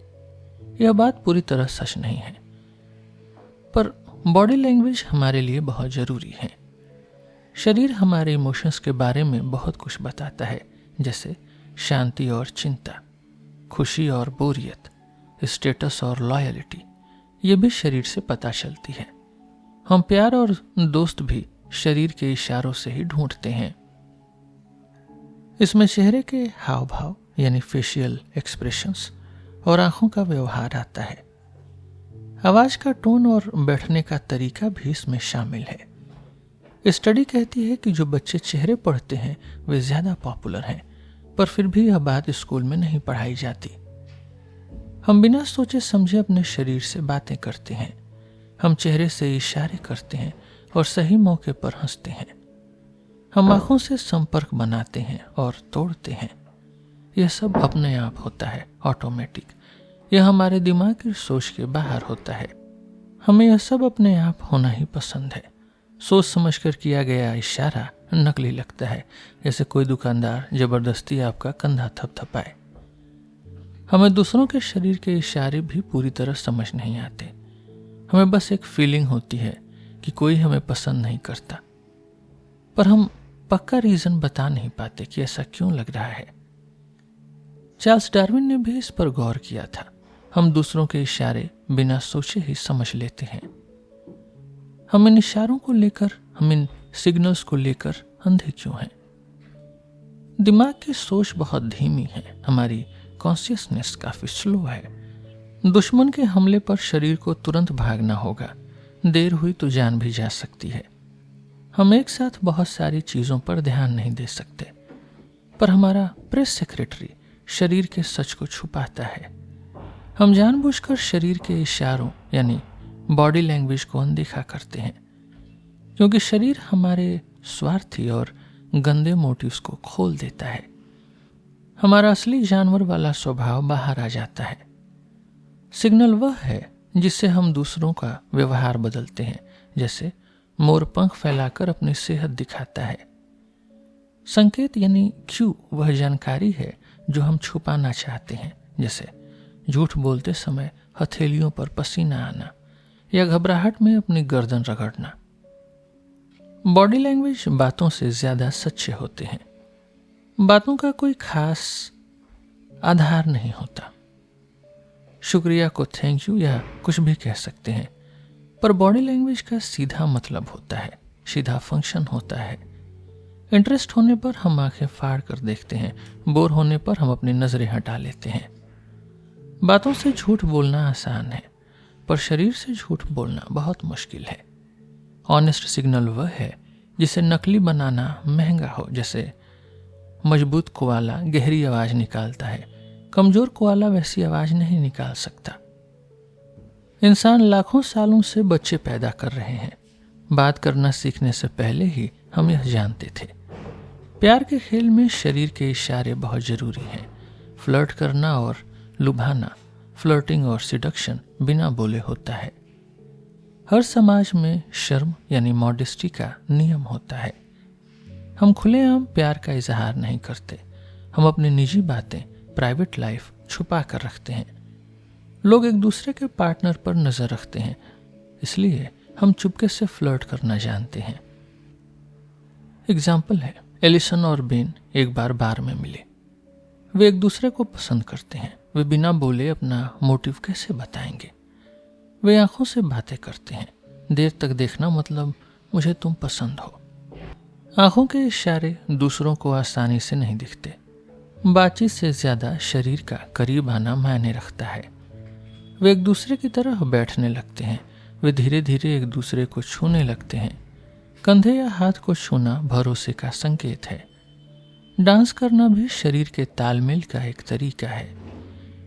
यह बात पूरी तरह सच नहीं है, पर बॉडी लैंग्वेज हमारे लिए बहुत जरूरी है। शरीर हमारे इमोशंस के बारे में बहुत कुछ बताता है, जैसे शांति और चिंता, खुशी और बोरियत, स्टेटस और लॉयल्टी। ये भी शरीर से पता चलती है। हम प्यार और दोस्त भी शरीर के इशारों से ही ढूंढते हैं। इसमें चेहरे के हाव भाव यानी फेशियल एक्सप्रेशंस और आंखों का व्यवहार आता है। आवाज का टोन और बैठने का तरीका भी इसमें शामिल है। स्टडी कहती है कि जो बच्चे चेहरे पढ़ते हैं वे ज्यादा पॉपुलर हैं, पर फिर भी यह बात स्कूल में नहीं पढ़ाई जाती। हम बिना सोचे समझे अपने शरीर से बातें करते हैं। हम चेहरे से इशारे करते हैं और सही मौके पर हंसते हैं। हम आंखों से संपर्क बनाते हैं और तोड़ते हैं। यह सब अपने आप होता है, ऑटोमेटिक। यह हमारे दिमाग की सोच के बाहर होता है। हमें यह सब अपने आप होना ही पसंद है। सोच समझकर किया गया इशारा नकली लगता है, जैसे कोई दुकानदार जबरदस्ती आपका कंधा थपथपाए। हमें दूसरों के शरीर के इशारे भी पूरी तरह समझ नहीं आते। हमें बस एक फीलिंग होती है कि कोई हमें पसंद नहीं करता, पर हम पक्का रीजन बता नहीं पाते कि ऐसा क्यों लग रहा है। चार्ल्स डार्विन ने भी इस पर गौर किया था। हम दूसरों के इशारे बिना सोचे ही समझ लेते हैं। हम इन इशारों को लेकर, हम इन सिग्नल्स को लेकर अंधे क्यों हैं? दिमाग की सोच बहुत धीमी है। हमारी कॉन्शियसनेस काफी स्लो है। दुश्मन के हमले पर शरीर को तुरंत भागना होगा। देर हुई तो जान भी जा सकती है। हम एक साथ बहुत सारी चीजों पर ध्यान नहीं दे सकते, पर हमारा प्रेस सेक्रेटरी शरीर के सच को छुपाता है। हम जानबूझकर शरीर के इशारों यानी बॉडी लैंग्वेज को अनदेखा करते हैं, क्योंकि शरीर हमारे स्वार्थी और गंदे मोटिव्स को खोल देता है। हमारा असली जानवर वाला स्वभाव बाहर आ जाता है। सिग्नल वह है जिससे हम दूसरों का व्यवहार बदलते हैं, जैसे मोर पंख फैलाकर अपनी सेहत दिखाता है। संकेत यानी क्यू वह जानकारी है जो हम छुपाना चाहते हैं, जैसे झूठ बोलते समय हथेलियों पर पसीना आना या घबराहट में अपनी गर्दन रगड़ना। बॉडी लैंग्वेज बातों से ज्यादा सच्चे होते हैं। बातों का कोई खास आधार नहीं होता। शुक्रिया को थैंक यू या कुछ भी कह सकते हैं, पर बॉडी लैंग्वेज का सीधा मतलब होता है, सीधा फंक्शन होता है। इंटरेस्ट होने पर हम आंखें फाड़ कर देखते हैं, बोर होने पर हम अपनी नजरें हटा लेते हैं। बातों से झूठ बोलना आसान है, पर शरीर से झूठ बोलना बहुत मुश्किल है। ऑनेस्ट सिग्नल वह है जिसे नकली बनाना महंगा हो, जैसे मजबूत कोआला गहरी आवाज निकालता है, कमजोर कोआला वैसी आवाज नहीं निकाल सकता। इंसान लाखों सालों से बच्चे पैदा कर रहे हैं। बात करना सीखने से पहले ही हम यह जानते थे। प्यार के खेल में शरीर के इशारे बहुत जरूरी हैं। फ्लर्ट करना और लुभाना, फ्लर्टिंग और सिडक्शन बिना बोले होता है। हर समाज में शर्म यानी मॉडेस्टी का नियम होता है। हम खुलेआम प्यार का इजहार नहीं करते। हम अपनी निजी बातें, प्राइवेट लाइफ छुपा कर रखते हैं। लोग एक दूसरे के पार्टनर पर नजर रखते हैं, इसलिए हम चुपके से फ्लर्ट करना जानते हैं। एग्जाम्पल है, एलिसन और बेन एक बार में मिले। वे एक दूसरे को पसंद करते हैं। वे बिना बोले अपना मोटिव कैसे बताएंगे? वे आंखों से बातें करते हैं। देर तक देखना मतलब मुझे तुम पसंद हो। आंखों के इशारे दूसरों को आसानी से नहीं दिखते। बातचीत से ज्यादा शरीर का करीब आना मायने रखता है। वे एक दूसरे की तरह बैठने लगते हैं। वे धीरे धीरे एक दूसरे को छूने लगते हैं। कंधे या हाथ को छूना भरोसे का संकेत है। डांस करना भी शरीर के तालमेल का एक तरीका है।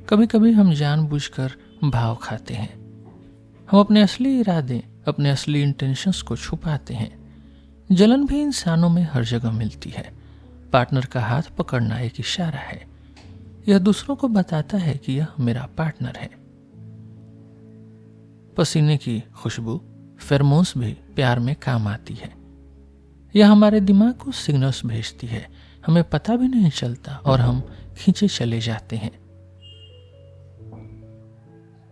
कभी कभी हम जानबूझकर भाव खाते हैं। हम अपने असली इरादे, अपने असली इंटेंशंस को छुपाते हैं। जलन भी इंसानों में हर जगह मिलती है। पार्टनर का हाथ पकड़ना एक इशारा है। यह दूसरों को बताता है कि यह मेरा पार्टनर है। पसीने की खुशबू, फेरोमोन्स भी प्यार में काम आती है। यह हमारे दिमाग को सिग्नल्स भेजती है। हमें पता भी नहीं चलता और हम खींचे चले जाते हैं।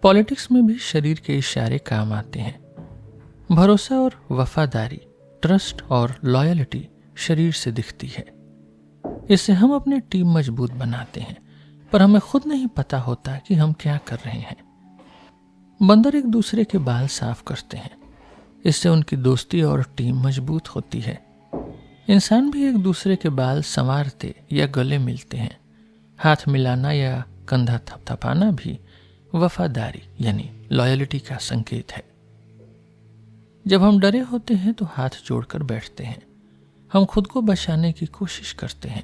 पॉलिटिक्स में भी शरीर के इशारे काम आते हैं। भरोसा और वफादारी, ट्रस्ट और लॉयल्टी शरीर से दिखती है। इससे हम अपनी टीम मजबूत बनाते हैं, पर हमें खुद नहीं पता होता कि हम क्या कर रहे हैं। बंदर एक दूसरे के बाल साफ करते हैं। इससे उनकी दोस्ती और टीम मजबूत होती है। इंसान भी एक दूसरे के बाल संवारते या गले मिलते हैं। हाथ मिलाना या कंधा थपथपाना भी वफादारी यानी लॉयल्टी का संकेत है। जब हम डरे होते हैं तो हाथ जोड़कर बैठते हैं। हम खुद को बचाने की कोशिश करते हैं।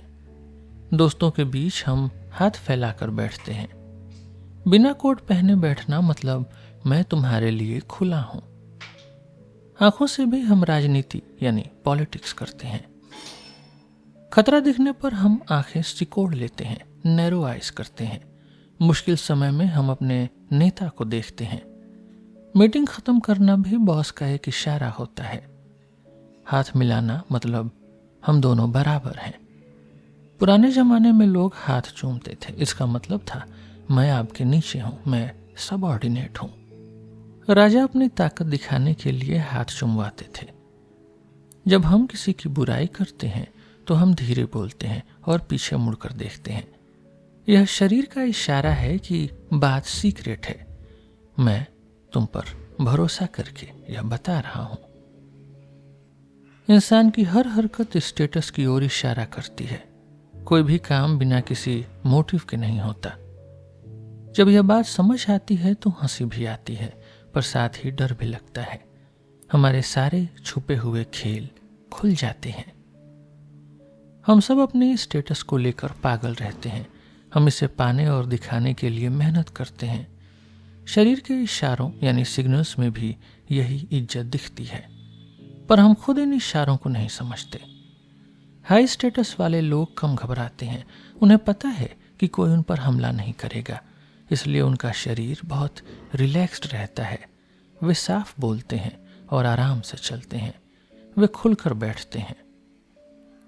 दोस्तों के बीच हम हाथ फैलाकर बैठते हैं। बिना कोट पहने बैठना मतलब मैं तुम्हारे लिए खुला हूं। आंखों से भी हम राजनीति यानी पॉलिटिक्स करते हैं। खतरा दिखने पर हम आंखें सिकोड़ लेते हैं, नैरो आइज करते हैं। मुश्किल समय में हम अपने नेता को देखते हैं। मीटिंग खत्म करना भी बॉस का एक इशारा होता है। हाथ मिलाना मतलब हम दोनों बराबर हैं। पुराने जमाने में लोग हाथ चूमते थे। इसका मतलब था मैं आपके नीचे हूं, मैं सबऑर्डिनेट हूं। राजा अपनी ताकत दिखाने के लिए हाथ चुमवाते थे। जब हम किसी की बुराई करते हैं तो हम धीरे बोलते हैं और पीछे मुड़कर देखते हैं। यह शरीर का इशारा है कि बात सीक्रेट है। मैं तुम पर भरोसा करके यह बता रहा हूं। इंसान की हर हरकत स्टेटस की ओर इशारा करती है। कोई भी काम बिना किसी मोटिव के नहीं होता। जब यह बात समझ आती है तो हंसी भी आती है, पर साथ ही डर भी लगता है। हमारे सारे छुपे हुए खेल खुल जाते हैं। हम सब अपने स्टेटस को लेकर पागल रहते हैं। हम इसे पाने और दिखाने के लिए मेहनत करते हैं। शरीर के इशारों यानी सिग्नल्स में भी यही इज्जत दिखती है, पर हम खुद इन इशारों को नहीं समझते। हाई स्टेटस वाले लोग कम घबराते हैं। उन्हें पता है कि कोई उन पर हमला नहीं करेगा, इसलिए उनका शरीर बहुत रिलैक्स्ड रहता है। वे साफ बोलते हैं और आराम से चलते हैं। वे खुलकर बैठते हैं।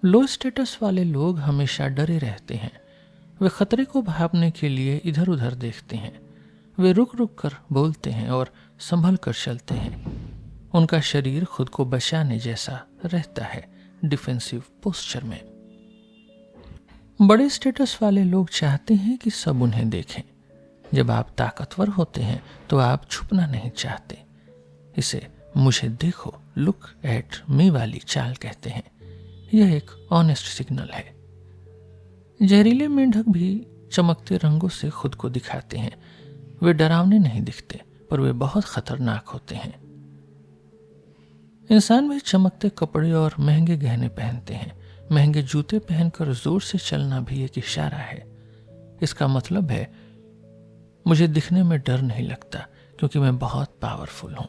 लो स्टेटस वाले लोग हमेशा डरे रहते हैं। वे खतरे को भांपने के लिए इधर उधर देखते हैं। वे रुक रुक कर बोलते हैं और संभल कर चलते हैं। उनका शरीर खुद को बचाने जैसा रहता है, डिफेंसिव पोस्चर में। बड़े स्टेटस वाले लोग चाहते हैं कि सब उन्हें देखें। जब आप ताकतवर होते हैं तो आप छुपना नहीं चाहते। इसे मुझे देखो, लुक एट मी वाली चाल कहते हैं। यह एक ऑनेस्ट सिग्नल है। जहरीले मेंढक भी चमकते रंगों से खुद को दिखाते हैं। वे डरावने नहीं दिखते, पर वे बहुत खतरनाक होते हैं। इंसान भी चमकते कपड़े और महंगे गहने पहनते हैं। महंगे जूते पहनकर जोर से चलना भी एक इशारा है। इसका मतलब है मुझे दिखने में डर नहीं लगता क्योंकि मैं बहुत पावरफुल हूं।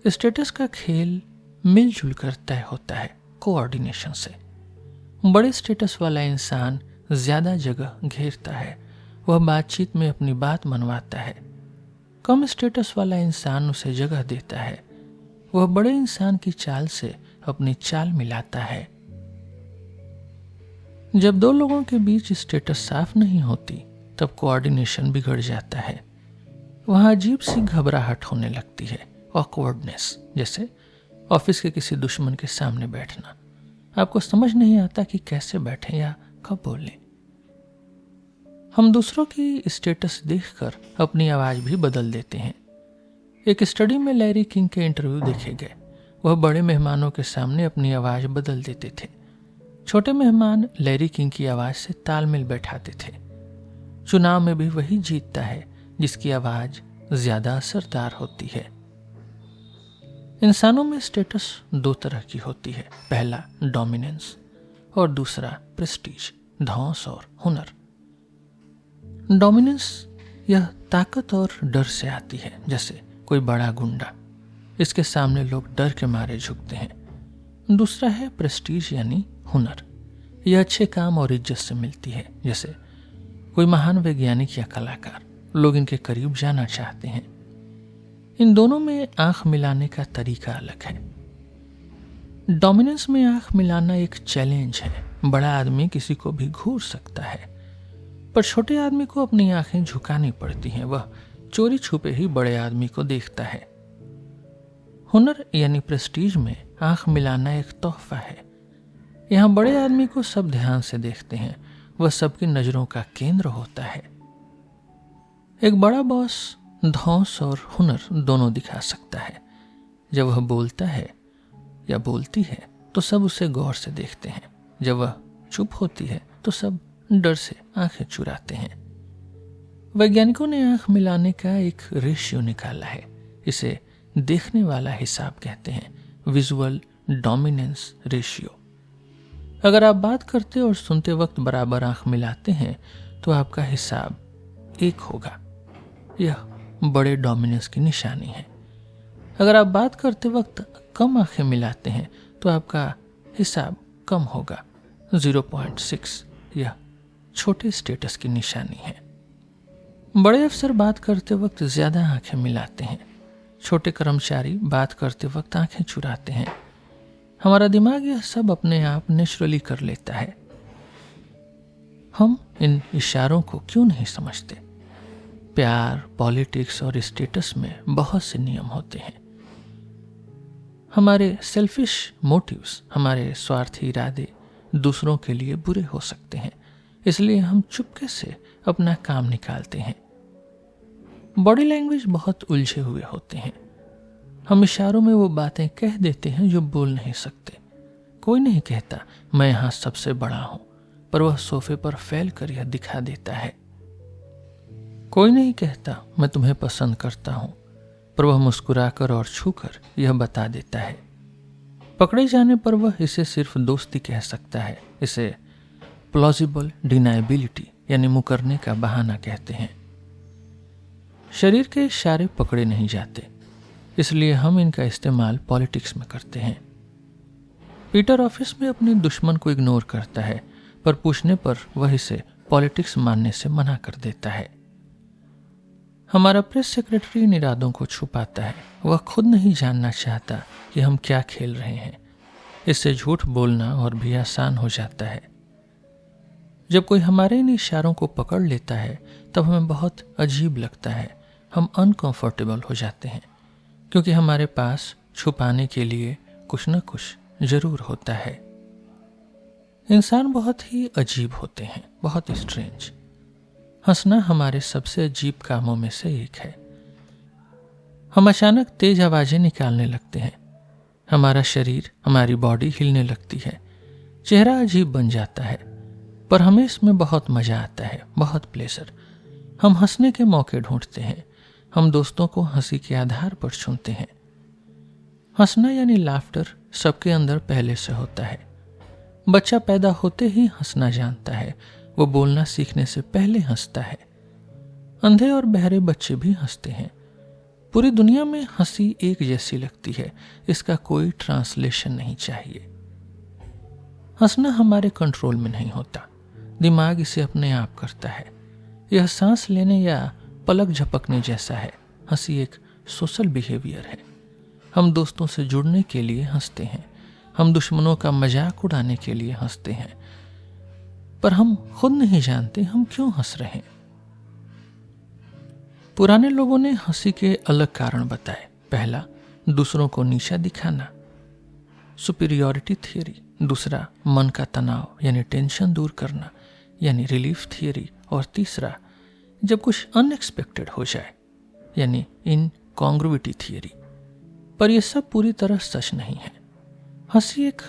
स्टेटस का खेल मिलजुल कर तय होता है, कोऑर्डिनेशन से। बड़े स्टेटस वाला इंसान ज्यादा जगह घेरता है। वह बातचीत में अपनी बात मनवाता है। कम स्टेटस वाला इंसान उसे जगह देता है। वह बड़े इंसान की चाल से अपनी चाल मिलाता है। जब दो लोगों के बीच स्टेटस साफ नहीं होती तब कोऑर्डिनेशन बिगड़ जाता है। वहां अजीब सी घबराहट होने लगती है, ऑकवर्डनेस, जैसे ऑफिस के किसी दुश्मन के सामने बैठना। आपको समझ नहीं आता कि कैसे बैठें या कब बोलें। हम दूसरों की स्टेटस देखकर अपनी आवाज भी बदल देते हैं। एक स्टडी में लैरी किंग के इंटरव्यू देखे गए। वह बड़े मेहमानों के सामने अपनी आवाज बदल देते थे। छोटे मेहमान लैरी किंग की आवाज से तालमेल बैठाते थे। चुनाव में भी वही जीतता है जिसकी आवाज ज्यादा असरदार होती है। इंसानों में स्टेटस दो तरह की होती है। पहला डोमिनेंस और दूसरा प्रेस्टीज, धौंस और हुनर। डोमिनेंस यह ताकत और डर से आती है, जैसे कोई बड़ा गुंडा, इसके सामने लोग डर के मारे झुकते हैं। दूसरा है प्रेस्टीज यानी हुनर। यह अच्छे काम और इज्जत से मिलती है, जैसे कोई महान वैज्ञानिक या कलाकार, लोग इनके करीब जाना चाहते हैं। इन दोनों में आंख मिलाने का तरीका अलग है। डोमिनेंस में आंख मिलाना एक चैलेंज है। बड़ा आदमी किसी को भी घूर सकता है, पर छोटे आदमी को अपनी आंखें झुकानी पड़ती हैं। वह चोरी छुपे ही बड़े आदमी को देखता है। हुनर यानी प्रेस्टीज में आंख मिलाना एक तोहफा है। यहाँ बड़े आदमी को सब ध्यान से देखते हैं। वह सबकी नजरों का केंद्र होता है। एक बड़ा बॉस धौंस और हुनर दोनों दिखा सकता है। जब वह बोलता है या बोलती है तो सब उसे गौर से देखते हैं। जब वह चुप होती है तो सब डर से आंखें चुराते हैं। वैज्ञानिकों ने आंख मिलाने का एक रेशियो निकाला है। इसे देखने वाला हिसाब कहते हैं, विजुअल डोमिनेंस रेशियो। अगर आप बात करते और सुनते वक्त बराबर आंख मिलाते हैं तो आपका हिसाब 1 होगा। यह बड़े डोमिनेंस की निशानी है। अगर आप बात करते वक्त कम आंखें मिलाते हैं तो आपका हिसाब कम होगा, 0.6। यह छोटे स्टेटस की निशानी है। बड़े अफसर बात करते वक्त ज्यादा आंखें मिलाते हैं। छोटे कर्मचारी बात करते वक्त आंखें चुराते हैं। हमारा दिमाग यह सब अपने आप नेचुरली कर लेता है। हम इन इशारों को क्यों नहीं समझते? प्यार, पॉलिटिक्स और स्टेटस में बहुत से नियम होते हैं। हमारे सेल्फिश मोटिव्स, हमारे स्वार्थी इरादे दूसरों के लिए बुरे हो सकते हैं, इसलिए हम चुपके से अपना काम निकालते हैं। बॉडी लैंग्वेज बहुत उलझे हुए होते हैं। हम इशारों में वो बातें कह देते हैं जो बोल नहीं सकते। कोई नहीं कहता मैं यहां सबसे बड़ा हूं, पर वह सोफे पर फैल कर यह दिखा देता है। कोई नहीं कहता मैं तुम्हें पसंद करता हूं, पर वह मुस्कुराकर और छूकर यह बता देता है। पकड़े जाने पर वह इसे सिर्फ दोस्ती कह सकता है। इसे प्लॉजिबल डिनाइबिलिटी यानी मुकरने का बहाना कहते हैं। शरीर के इशारे पकड़े नहीं जाते, इसलिए हम इनका इस्तेमाल पॉलिटिक्स में करते हैं। पीटर ऑफिस में अपने दुश्मन को इग्नोर करता है, पर पूछने पर वह इसे पॉलिटिक्स मानने से मना कर देता है। हमारा प्रेस सेक्रेटरी इन इरादों को छुपाता है। वह खुद नहीं जानना चाहता कि हम क्या खेल रहे हैं। इससे झूठ बोलना और भी आसान हो जाता है। जब कोई हमारे इन इशारों को पकड़ लेता है तब हमें बहुत अजीब लगता है। हम अनकंफर्टेबल हो जाते हैं, क्योंकि हमारे पास छुपाने के लिए कुछ न कुछ जरूर होता है। इंसान बहुत ही अजीब होते हैं, बहुत स्ट्रेंज। हंसना हमारे सबसे अजीब कामों में से एक है। हम अचानक तेज आवाजें निकालने लगते हैं। हमारा शरीर, हमारी बॉडी हिलने लगती है। चेहरा अजीब बन जाता है, पर हमें इसमें बहुत मजा आता है, बहुत प्लेजर। हम हंसने के मौके ढूंढते हैं। हम दोस्तों को हंसी के आधार पर चुनते हैं। हंसना यानी लाफ्टर सबके अंदर पहले से होता है। बच्चा पैदा होते ही हंसना जानता है। वो बोलना सीखने से पहले हंसता है। अंधे और बहरे बच्चे भी हंसते हैं। पूरी दुनिया में हंसी एक जैसी लगती है। इसका कोई ट्रांसलेशन नहीं चाहिए। हंसना हमारे कंट्रोल में नहीं होता। दिमाग इसे अपने आप करता है। यह सांस लेने या पलक झपकने जैसा है। हंसी एक सोशल बिहेवियर है। हम दोस्तों से जुड़ने के लिए हंसते हैं। हम दुश्मनों का मजाक उड़ाने के लिए हंसते हैं, पर हम खुद नहीं जानते हम क्यों हंस रहे हैं। पुराने लोगों ने हंसी के अलग कारण बताए। पहला, दूसरों को नीचा दिखाना, सुपीरियॉरिटी थियरी। दूसरा, मन का तनाव यानी टेंशन दूर करना, यानी रिलीफ थियरी। और तीसरा, जब कुछ अनएक्सपेक्टेड हो जाए, यानी इनकॉन्ग्रुइटी थियरी। पर यह सब पूरी तरह सच नहीं है। हंसी एक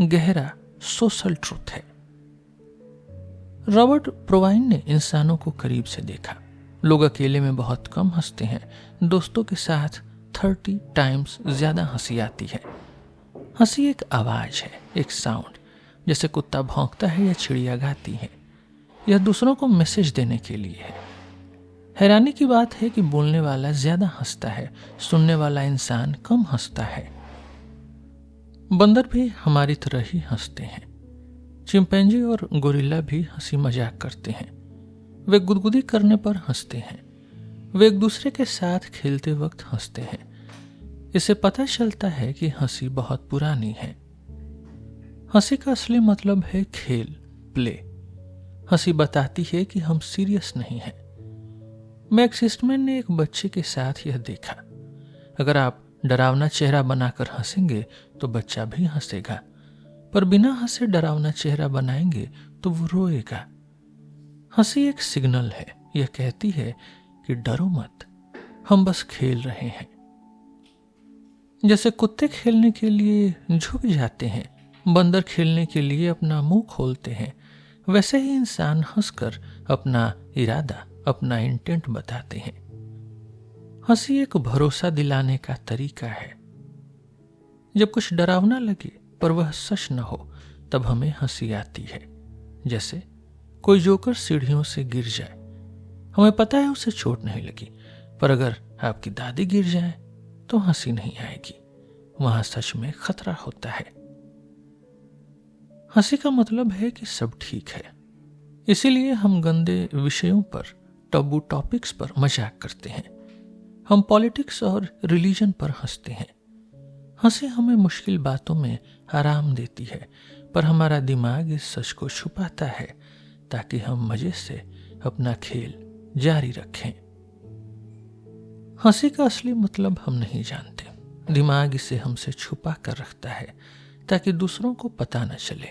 गहरा सोशल ट्रूथ है। रॉबर्ट प्रोवाइन ने इंसानों को करीब से देखा। लोग अकेले में बहुत कम हंसते हैं। दोस्तों के साथ 30 टाइम्स ज्यादा हंसी आती है। हंसी एक आवाज है, एक साउंड, जैसे कुत्ता भौंकता है या चिड़िया गाती है। यह दूसरों को मैसेज देने के लिए है। हैरानी की बात है कि बोलने वाला ज्यादा हंसता है, सुनने वाला इंसान कम हंसता है। बंदर भी हमारी तरह ही हंसते हैं। चिंपैंजी और गोरिल्ला भी हंसी मजाक करते हैं। वे गुदगुदी करने पर हंसते हैं। वे एक दूसरे के साथ खेलते वक्त हंसते हैं। इससे पता चलता है कि हंसी बहुत पुरानी है। हंसी का असली मतलब है खेल, प्ले। हंसी बताती है कि हम सीरियस नहीं हैं। मैक्स ईस्टमैन ने एक बच्चे के साथ यह देखा। अगर आप डरावना चेहरा बनाकर हंसेंगे तो बच्चा भी हंसेगा, पर बिना हंसे डरावना चेहरा बनाएंगे तो वो रोएगा। हंसी एक सिग्नल है। यह कहती है कि डरो मत, हम बस खेल रहे हैं। जैसे कुत्ते खेलने के लिए झुक जाते हैं, बंदर खेलने के लिए अपना मुंह खोलते हैं, वैसे ही इंसान हंसकर अपना इरादा, अपना इंटेंट बताते हैं। हंसी एक भरोसा दिलाने का तरीका है। जब कुछ डरावना लगे पर वह सच न हो, तब हमें हंसी आती है। जैसे कोई जोकर सीढ़ियों से गिर जाए, हमें पता है उसे चोट नहीं लगी, पर अगर आपकी दादी गिर जाए तो हंसी नहीं आएगी। वहां सच में खतरा होता है। हंसी का मतलब है कि सब ठीक है। इसीलिए हम गंदे विषयों पर, टबू टॉपिक्स पर मजाक करते हैं। हम पॉलिटिक्स और रिलीजन पर हंसते हैं। हंसी हमें मुश्किल बातों में आराम देती है, पर हमारा दिमाग इस सच को छुपाता है ताकि हम मजे से अपना खेल जारी रखें। हंसी का असली मतलब हम नहीं जानते। दिमाग इसे हमसे छुपा कर रखता है ताकि दूसरों को पता न चले।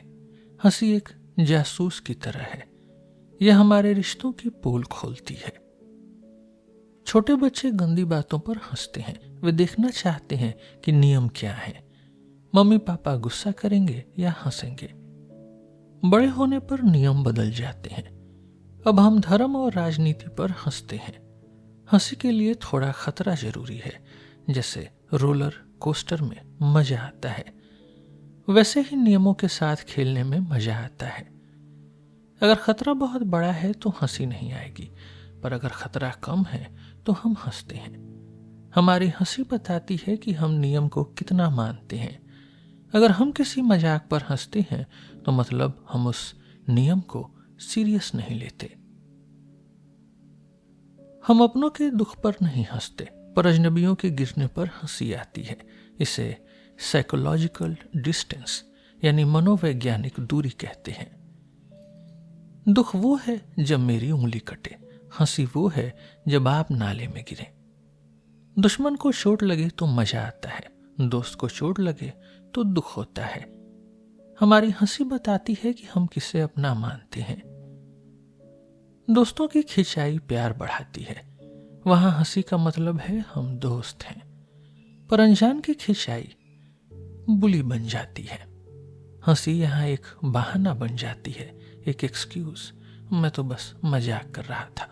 हंसी एक जासूस की तरह है। यह हमारे रिश्तों की पोल खोलती है। छोटे बच्चे गंदी बातों पर हंसते हैं। वे देखना चाहते हैं कि नियम क्या है। मम्मी पापा गुस्सा करेंगे या हंसेंगे। बड़े होने पर नियम बदल जाते हैं। अब हम धर्म और राजनीति पर हंसते हैं। हंसी के लिए थोड़ा खतरा जरूरी है। जैसे रोलर कोस्टर में मजा आता है, वैसे ही नियमों के साथ खेलने में मजा आता है। अगर खतरा बहुत बड़ा है तो हंसी नहीं आएगी, पर अगर खतरा कम है तो हम हंसते हैं। हमारी हंसी बताती है कि हम नियम को कितना मानते हैं। अगर हम किसी मजाक पर हंसते हैं तो मतलब हम उस नियम को सीरियस नहीं लेते। हम अपनों के दुख पर नहीं हंसते, पर अजनबियों के गिरने पर हंसी आती है। इसे साइकोलॉजिकल डिस्टेंस यानी मनोवैज्ञानिक दूरी कहते हैं। दुख वो है जब मेरी उंगली कटे, हंसी वो है जब आप नाले में गिरे। दुश्मन को चोट लगे तो मजा आता है, दोस्त को चोट लगे तो दुख होता है। हमारी हंसी बताती है कि हम किसे अपना मानते हैं। दोस्तों की खिंचाई प्यार बढ़ाती है, वहां हंसी का मतलब है हम दोस्त हैं। पर अनजान की खिंचाई बुली बन जाती है। हंसी यहाँ एक बहाना बन जाती है, एक एक्सक्यूज, मैं तो बस मजाक कर रहा था।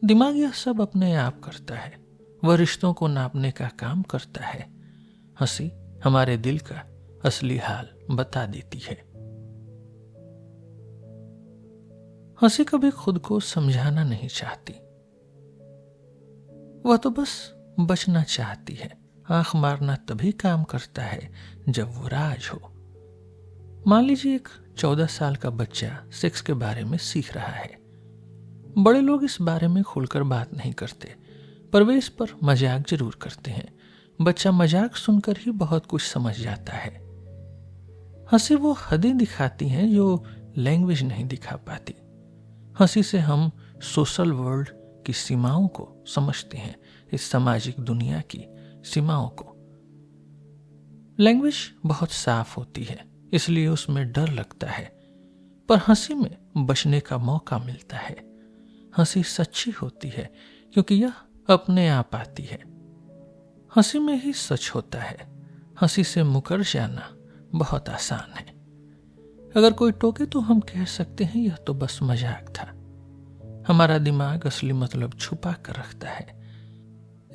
दिमाग यह सब अपने आप करता है, वह रिश्तों को नापने का काम करता है। हंसी हमारे दिल का असली हाल बता देती है। हंसी कभी खुद को समझाना नहीं चाहती, वह तो बस बचना चाहती है। आंख मारना तभी काम करता है जब वो राज हो। मान लीजिए एक 14 साल का बच्चा सेक्स के बारे में सीख रहा है। बड़े लोग इस बारे में खुलकर बात नहीं करते, पर वे इस पर मजाक जरूर करते हैं। बच्चा मजाक सुनकर ही बहुत कुछ समझ जाता है। हंसी वो हदें दिखाती हैं जो लैंग्वेज नहीं दिखा पाती। हंसी से हम सोशल वर्ल्ड की सीमाओं को समझते हैं, इस सामाजिक दुनिया की सीमाओं को। लैंग्वेज बहुत साफ होती है, इसलिए उसमें डर लगता है, पर हंसी में बचने का मौका मिलता है। हंसी सच्ची होती है क्योंकि यह अपने आप आती है। हंसी में ही सच होता है। हंसी से मुकर जाना बहुत आसान है। अगर कोई टोके तो हम कह सकते हैं यह तो बस मजाक था। हमारा दिमाग असली मतलब छुपा कर रखता है।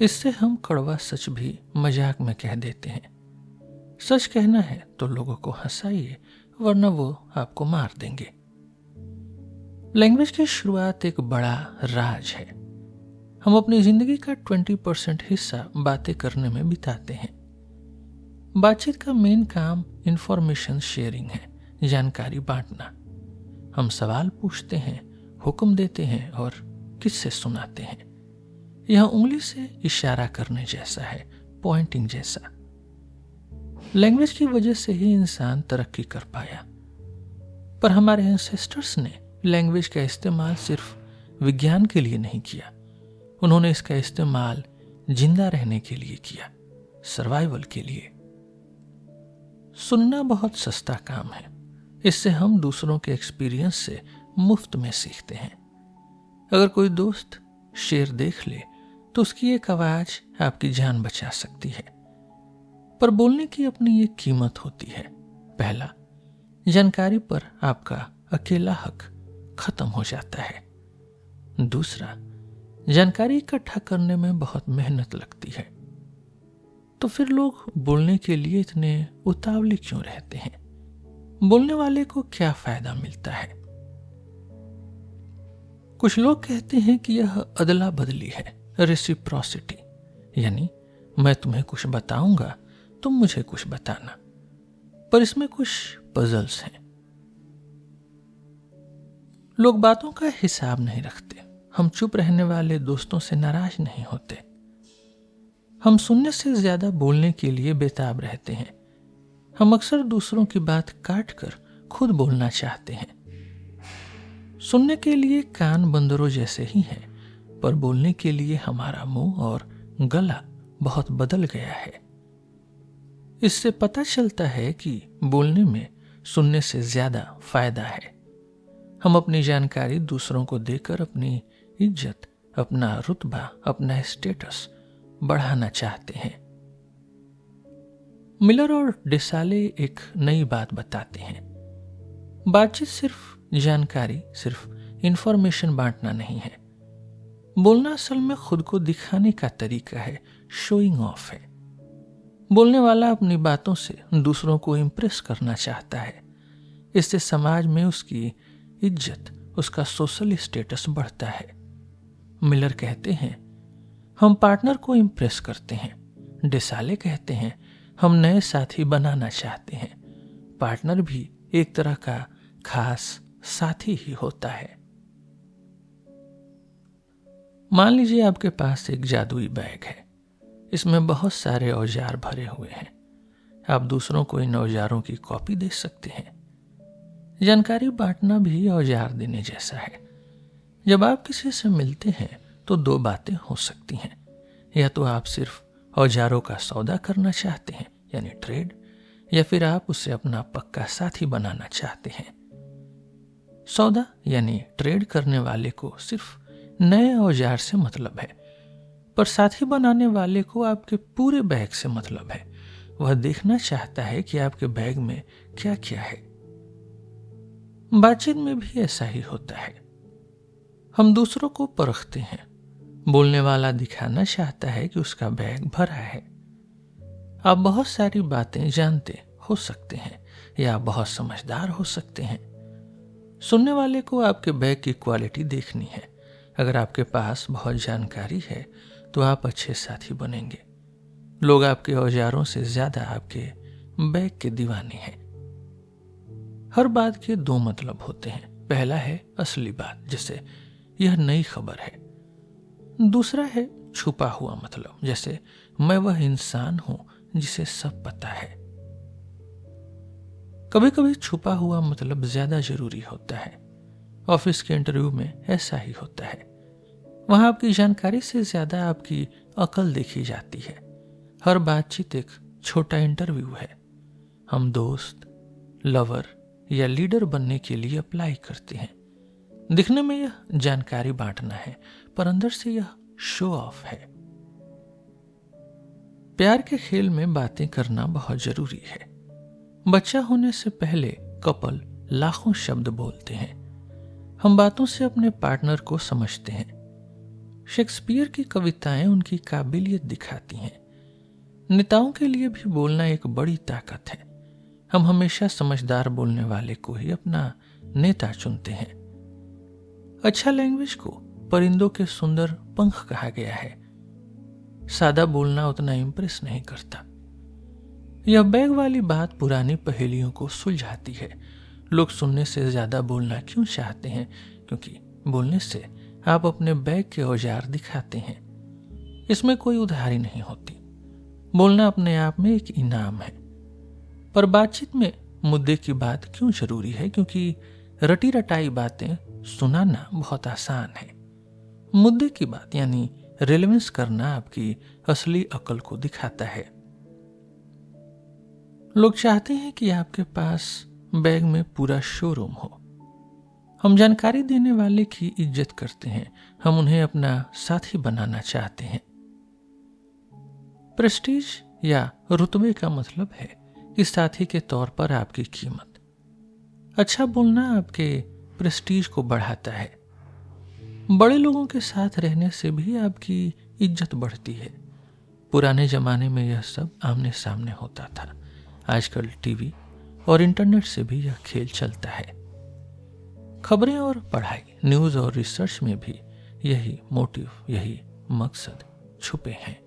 इससे हम कड़वा सच भी मजाक में कह देते हैं। सच कहना है तो लोगों को हंसाइए, वरना वो आपको मार देंगे। लैंग्वेज की शुरुआत एक बड़ा राज है। हम अपनी जिंदगी का 20% हिस्सा बातें करने में बिताते हैं। बातचीत का मेन काम इंफॉर्मेशन शेयरिंग है, जानकारी बांटना। हम सवाल पूछते हैं, हुक्म देते हैं और किस्से सुनाते हैं। यह उंगली से इशारा करने जैसा है, पॉइंटिंग जैसा। लैंग्वेज की वजह से ही इंसान तरक्की कर पाया। पर हमारे एंसेस्टर्स ने लैंग्वेज का इस्तेमाल सिर्फ विज्ञान के लिए नहीं किया, उन्होंने इसका इस्तेमाल जिंदा रहने के लिए किया, सर्वाइवल के लिए। सुनना बहुत सस्ता काम है। इससे हम दूसरों के एक्सपीरियंस से मुफ्त में सीखते हैं। अगर कोई दोस्त शेर देख ले तो उसकी एक आवाज आपकी जान बचा सकती है। पर बोलने की अपनी एक कीमत होती है। पहला, जानकारी पर आपका अकेला हक खत्म हो जाता है। दूसरा, जानकारी इकट्ठा करने में बहुत मेहनत लगती है। तो फिर लोग बोलने के लिए इतने उतावले क्यों रहते हैं? बोलने वाले को क्या फायदा मिलता है? कुछ लोग कहते हैं कि यह अदला बदली है, रेसिप्रोसिटी, यानी मैं तुम्हें कुछ बताऊंगा, तुम मुझे कुछ बताना। पर इसमें कुछ पजल्स हैं। लोग बातों का हिसाब नहीं रखते। हम चुप रहने वाले दोस्तों से नाराज नहीं होते। हम सुनने से ज्यादा बोलने के लिए बेताब रहते हैं। हम अक्सर दूसरों की बात काट कर खुद बोलना चाहते हैं। सुनने के लिए कान बंदरों जैसे ही हैं, पर बोलने के लिए हमारा मुंह और गला बहुत बदल गया है। इससे पता चलता है कि बोलने में सुनने से ज्यादा फायदा है। हम अपनी जानकारी दूसरों को देकर अपनी इज्जत, अपना रुतबा, अपना स्टेटस बढ़ाना चाहते हैं। मिलर और डिसाले एक नई बात बताते हैं। बातचीत सिर्फ जानकारी, सिर्फ इंफॉर्मेशन बांटना नहीं है। बोलना असल में खुद को दिखाने का तरीका है, शोइंग ऑफ है। बोलने वाला अपनी बातों से दूसरों को इंप्रेस करना चाहता है। इससे समाज में उसकी इज्जत, उसका सोशल स्टेटस बढ़ता है। मिलर कहते हैं, हम पार्टनर को इंप्रेस करते हैं। डिसाले कहते हैं, हम नए साथी बनाना चाहते हैं। पार्टनर भी एक तरह का खास साथी ही होता है। मान लीजिए आपके पास एक जादुई बैग है। इसमें बहुत सारे औजार भरे हुए हैं। आप दूसरों को इन औजारों की कॉपी दे सकते हैं। जानकारी बांटना भी औजार देने जैसा है। जब आप किसी से मिलते हैं तो दो बातें हो सकती हैं। या तो आप सिर्फ औजारों का सौदा करना चाहते हैं यानी ट्रेड, या फिर आप उसे अपना पक्का साथी बनाना चाहते हैं। सौदा यानी ट्रेड करने वाले को सिर्फ नए औजार से मतलब है, पर साथी बनाने वाले को आपके पूरे बैग से मतलब है। वह देखना चाहता है कि आपके बैग में क्या क्या है। बातचीत में भी ऐसा ही होता है। हम दूसरों को परखते हैं। बोलने वाला दिखाना चाहता है कि उसका बैग भरा है। आप बहुत सारी बातें जानते हो सकते हैं या बहुत समझदार हो सकते हैं। सुनने वाले को आपके बैग की क्वालिटी देखनी है। अगर आपके पास बहुत जानकारी है तो आप अच्छे साथी बनेंगे। लोग आपके औजारों से ज्यादा आपके बैग के दीवाने हैं। हर बात के दो मतलब होते हैं। पहला है असली बात, जैसे यह नई खबर है। दूसरा है छुपा हुआ मतलब, जैसे मैं वह इंसान हूं जिसे सब पता है। कभी कभी छुपा हुआ मतलब ज्यादा जरूरी होता है। ऑफिस के इंटरव्यू में ऐसा ही होता है। वहां आपकी जानकारी से ज्यादा आपकी अकल देखी जाती है। हर बातचीत एक छोटा इंटरव्यू है। हम दोस्त, लवर या लीडर बनने के लिए अप्लाई करते हैं। दिखने में यह जानकारी बांटना है, पर अंदर से यह शो ऑफ है। प्यार के खेल में बातें करना बहुत जरूरी है। बच्चा होने से पहले कपल लाखों शब्द बोलते हैं। हम बातों से अपने पार्टनर को समझते हैं। शेक्सपियर की कविताएं उनकी काबिलियत दिखाती हैं। नेताओं के लिए भी बोलना एक बड़ी ताकत है। हम हमेशा समझदार बोलने वाले को ही अपना नेता चुनते हैं। अच्छा लैंग्वेज को परिंदों के सुंदर पंख कहा गया है। सादा बोलना उतना इंप्रेस नहीं करता। यह बैग वाली बात पुरानी पहेलियों को सुलझाती है। लोग सुनने से ज्यादा बोलना क्यों चाहते हैं? क्योंकि बोलने से आप अपने बैग के औजार दिखाते हैं। इसमें कोई उधारी नहीं होती। बोलना अपने आप में एक इनाम है। पर बातचीत में मुद्दे की बात क्यों जरूरी है? क्योंकि रटी रटाई बातें सुनाना बहुत आसान है। मुद्दे की बात यानी रेलेवेंस करना आपकी असली अकल को दिखाता है। लोग चाहते हैं कि आपके पास बैग में पूरा शोरूम हो। हम जानकारी देने वाले की इज्जत करते हैं। हम उन्हें अपना साथी बनाना चाहते हैं। प्रेस्टीज या रुतबे का मतलब है कि साथी के तौर पर आपकी कीमत। अच्छा बोलना आपके प्रेस्टीज को बढ़ाता है। बड़े लोगों के साथ रहने से भी आपकी इज्जत बढ़ती है। पुराने जमाने में यह सब आमने सामने होता था। आजकल टीवी और इंटरनेट से भी यह खेल चलता है। खबरें और पढ़ाई, न्यूज और रिसर्च में भी यही मोटिव, यही मकसद छुपे हैं।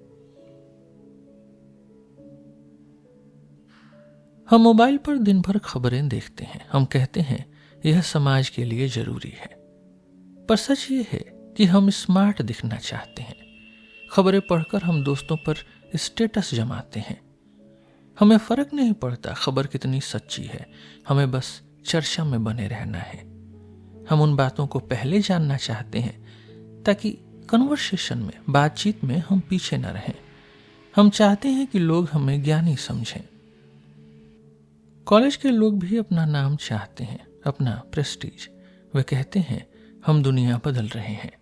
हम मोबाइल पर दिन भर खबरें देखते हैं। हम कहते हैं यह समाज के लिए जरूरी है, पर सच ये है कि हम स्मार्ट दिखना चाहते हैं। खबरें पढ़कर हम दोस्तों पर स्टेटस जमाते हैं। हमें फर्क नहीं पड़ता खबर कितनी सच्ची है। हमें बस चर्चा में बने रहना है। हम उन बातों को पहले जानना चाहते हैं ताकि कन्वर्सेशन में, बातचीत में हम पीछे न रहें। हम चाहते हैं कि लोग हमें ज्ञानी समझें। कॉलेज के लोग भी अपना नाम चाहते हैं, अपना प्रेस्टीज। वे कहते हैं हम दुनिया बदल रहे हैं,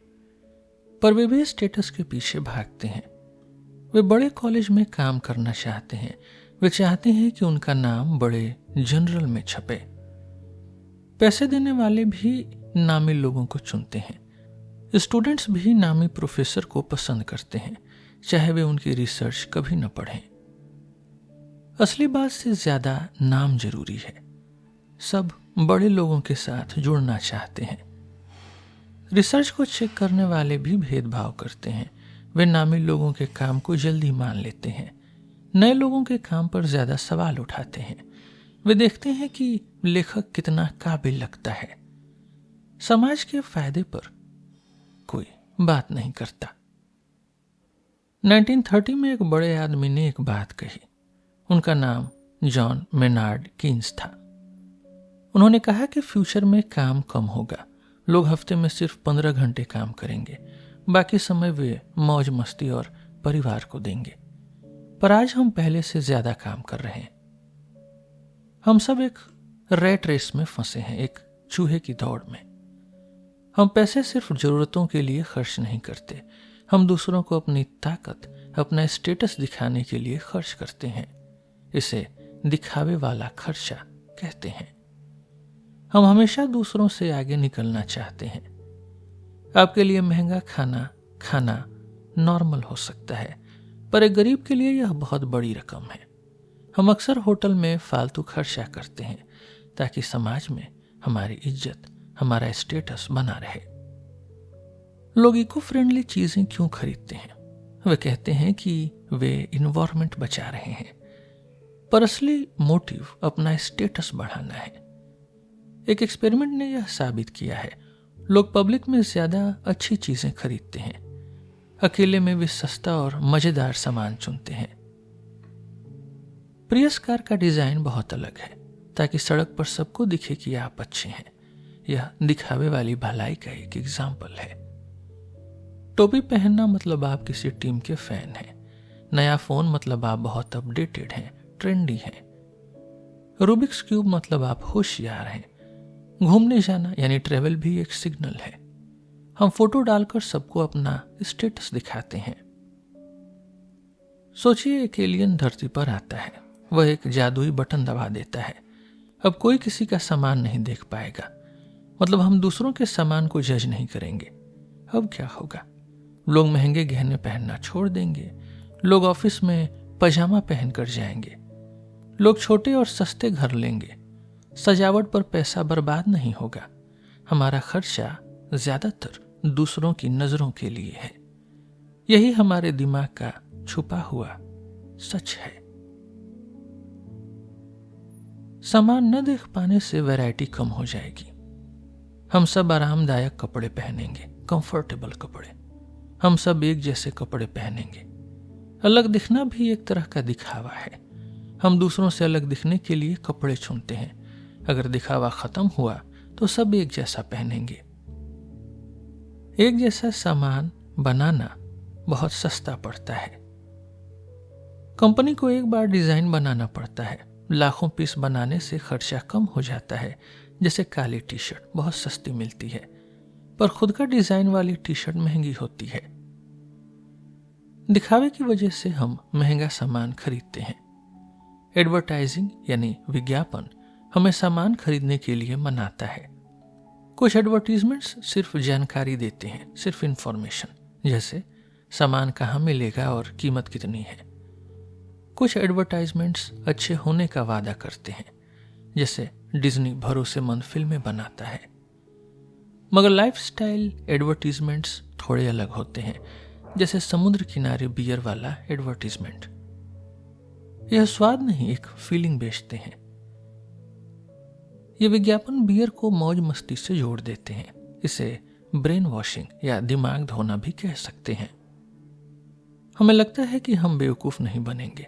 पर वे भी स्टेटस के पीछे भागते हैं। वे बड़े कॉलेज में काम करना चाहते हैं। वे चाहते हैं कि उनका नाम बड़े जनरल में छपे। पैसे देने वाले भी नामी लोगों को चुनते हैं। स्टूडेंट्स भी नामी प्रोफेसर को पसंद करते हैं, चाहे वे उनकी रिसर्च कभी न पढ़ें। असली बात से ज्यादा नाम जरूरी है। सब बड़े लोगों के साथ जुड़ना चाहते हैं। रिसर्च को चेक करने वाले भी भेदभाव करते हैं। वे नामी लोगों के काम को जल्दी मान लेते हैं, नए लोगों के काम पर ज्यादा सवाल उठाते हैं। वे देखते हैं कि लेखक कितना काबिल लगता है। समाज के फायदे पर कोई बात नहीं करता। 1930 में एक बड़े आदमी ने एक बात कही। उनका नाम जॉन मेनार्ड कीन्स था। उन्होंने कहा कि फ्यूचर में काम कम होगा, लोग हफ्ते में सिर्फ 15 घंटे काम करेंगे, बाकी समय वे मौज मस्ती और परिवार को देंगे। पर आज हम पहले से ज्यादा काम कर रहे हैं। हम सब एक रैट रेस में फंसे हैं, एक चूहे की दौड़ में। हम पैसे सिर्फ जरूरतों के लिए खर्च नहीं करते, हम दूसरों को अपनी ताकत, अपना स्टेटस दिखाने के लिए खर्च करते हैं। इसे दिखावे वाला खर्चा कहते हैं। हम हमेशा दूसरों से आगे निकलना चाहते हैं। आपके लिए महंगा खाना खाना नॉर्मल हो सकता है, पर एक गरीब के लिए यह बहुत बड़ी रकम है। हम अक्सर होटल में फालतू खर्चा करते हैं ताकि समाज में हमारी इज्जत, हमारा स्टेटस बना रहे। लोग इको फ्रेंडली चीजें क्यों खरीदते हैं? वे कहते हैं कि वे इन्वायरमेंट बचा रहे हैं, पर असली मोटिव अपना स्टेटस बढ़ाना है। एक एक्सपेरिमेंट ने यह साबित किया है, लोग पब्लिक में ज्यादा अच्छी चीजें खरीदते हैं, अकेले में वे सस्ता और मजेदार सामान चुनते हैं। प्रियस कार का डिजाइन बहुत अलग है ताकि सड़क पर सबको दिखे कि आप अच्छे हैं। यह दिखावे वाली भलाई का एक एग्जाम्पल है। टोपी पहनना मतलब आप किसी टीम के फैन हैं। नया फोन मतलब आप बहुत अपडेटेड हैं, ट्रेंडी हैं। रूबिक्स क्यूब मतलब आप होशियार हैं। घूमने जाना यानी ट्रेवल भी एक सिग्नल है। हम फोटो डालकर सबको अपना स्टेटस दिखाते हैं। सोचिए, एक एलियन धरती पर आता है, वह एक जादुई बटन दबा देता है। अब कोई किसी का सामान नहीं देख पाएगा, मतलब हम दूसरों के सामान को जज नहीं करेंगे। अब क्या होगा? लोग महंगे गहने पहनना छोड़ देंगे, लोग ऑफिस में पजामा पहनकर जाएंगे, लोग छोटे और सस्ते घर लेंगे। सजावट पर पैसा बर्बाद नहीं होगा। हमारा खर्चा ज्यादातर दूसरों की नजरों के लिए है। यही हमारे दिमाग का छुपा हुआ सच है। सामान न देख पाने से वैरायटी कम हो जाएगी। हम सब आरामदायक कपड़े पहनेंगे, कंफर्टेबल कपड़े। हम सब एक जैसे कपड़े पहनेंगे। अलग दिखना भी एक तरह का दिखावा है। हम दूसरों से अलग दिखने के लिए कपड़े चुनते हैं। अगर दिखावा खत्म हुआ तो सब एक जैसा पहनेंगे। एक जैसा सामान बनाना बहुत सस्ता पड़ता है। कंपनी को एक बार डिजाइन बनाना पड़ता है। लाखों पीस बनाने से खर्चा कम हो जाता है। जैसे काली टी शर्ट बहुत सस्ती मिलती है, पर खुद का डिजाइन वाली टी शर्ट महंगी होती है। दिखावे की वजह से हम महंगा सामान खरीदते हैं। एडवर्टाइजिंग यानी विज्ञापन हमें सामान खरीदने के लिए मनाता है। कुछ एडवर्टीजमेंट्स सिर्फ जानकारी देते हैं, सिर्फ इंफॉर्मेशन, जैसे सामान कहाँ मिलेगा और कीमत कितनी है। कुछ एडवर्टाइजमेंट्स अच्छे होने का वादा करते हैं, जैसे डिज्नी भरोसेमंद फिल्में बनाता है। मगर लाइफस्टाइल एडवर्टीजमेंट्स थोड़े अलग होते हैं, जैसे समुद्र किनारे बियर वाला एडवर्टीजमेंट। यह स्वाद नहीं, एक फीलिंग बेचते हैं। ये विज्ञापन बियर को मौज मस्ती से जोड़ देते हैं। इसे ब्रेन वॉशिंग या दिमाग धोना भी कह सकते हैं। हमें लगता है कि हम बेवकूफ नहीं बनेंगे,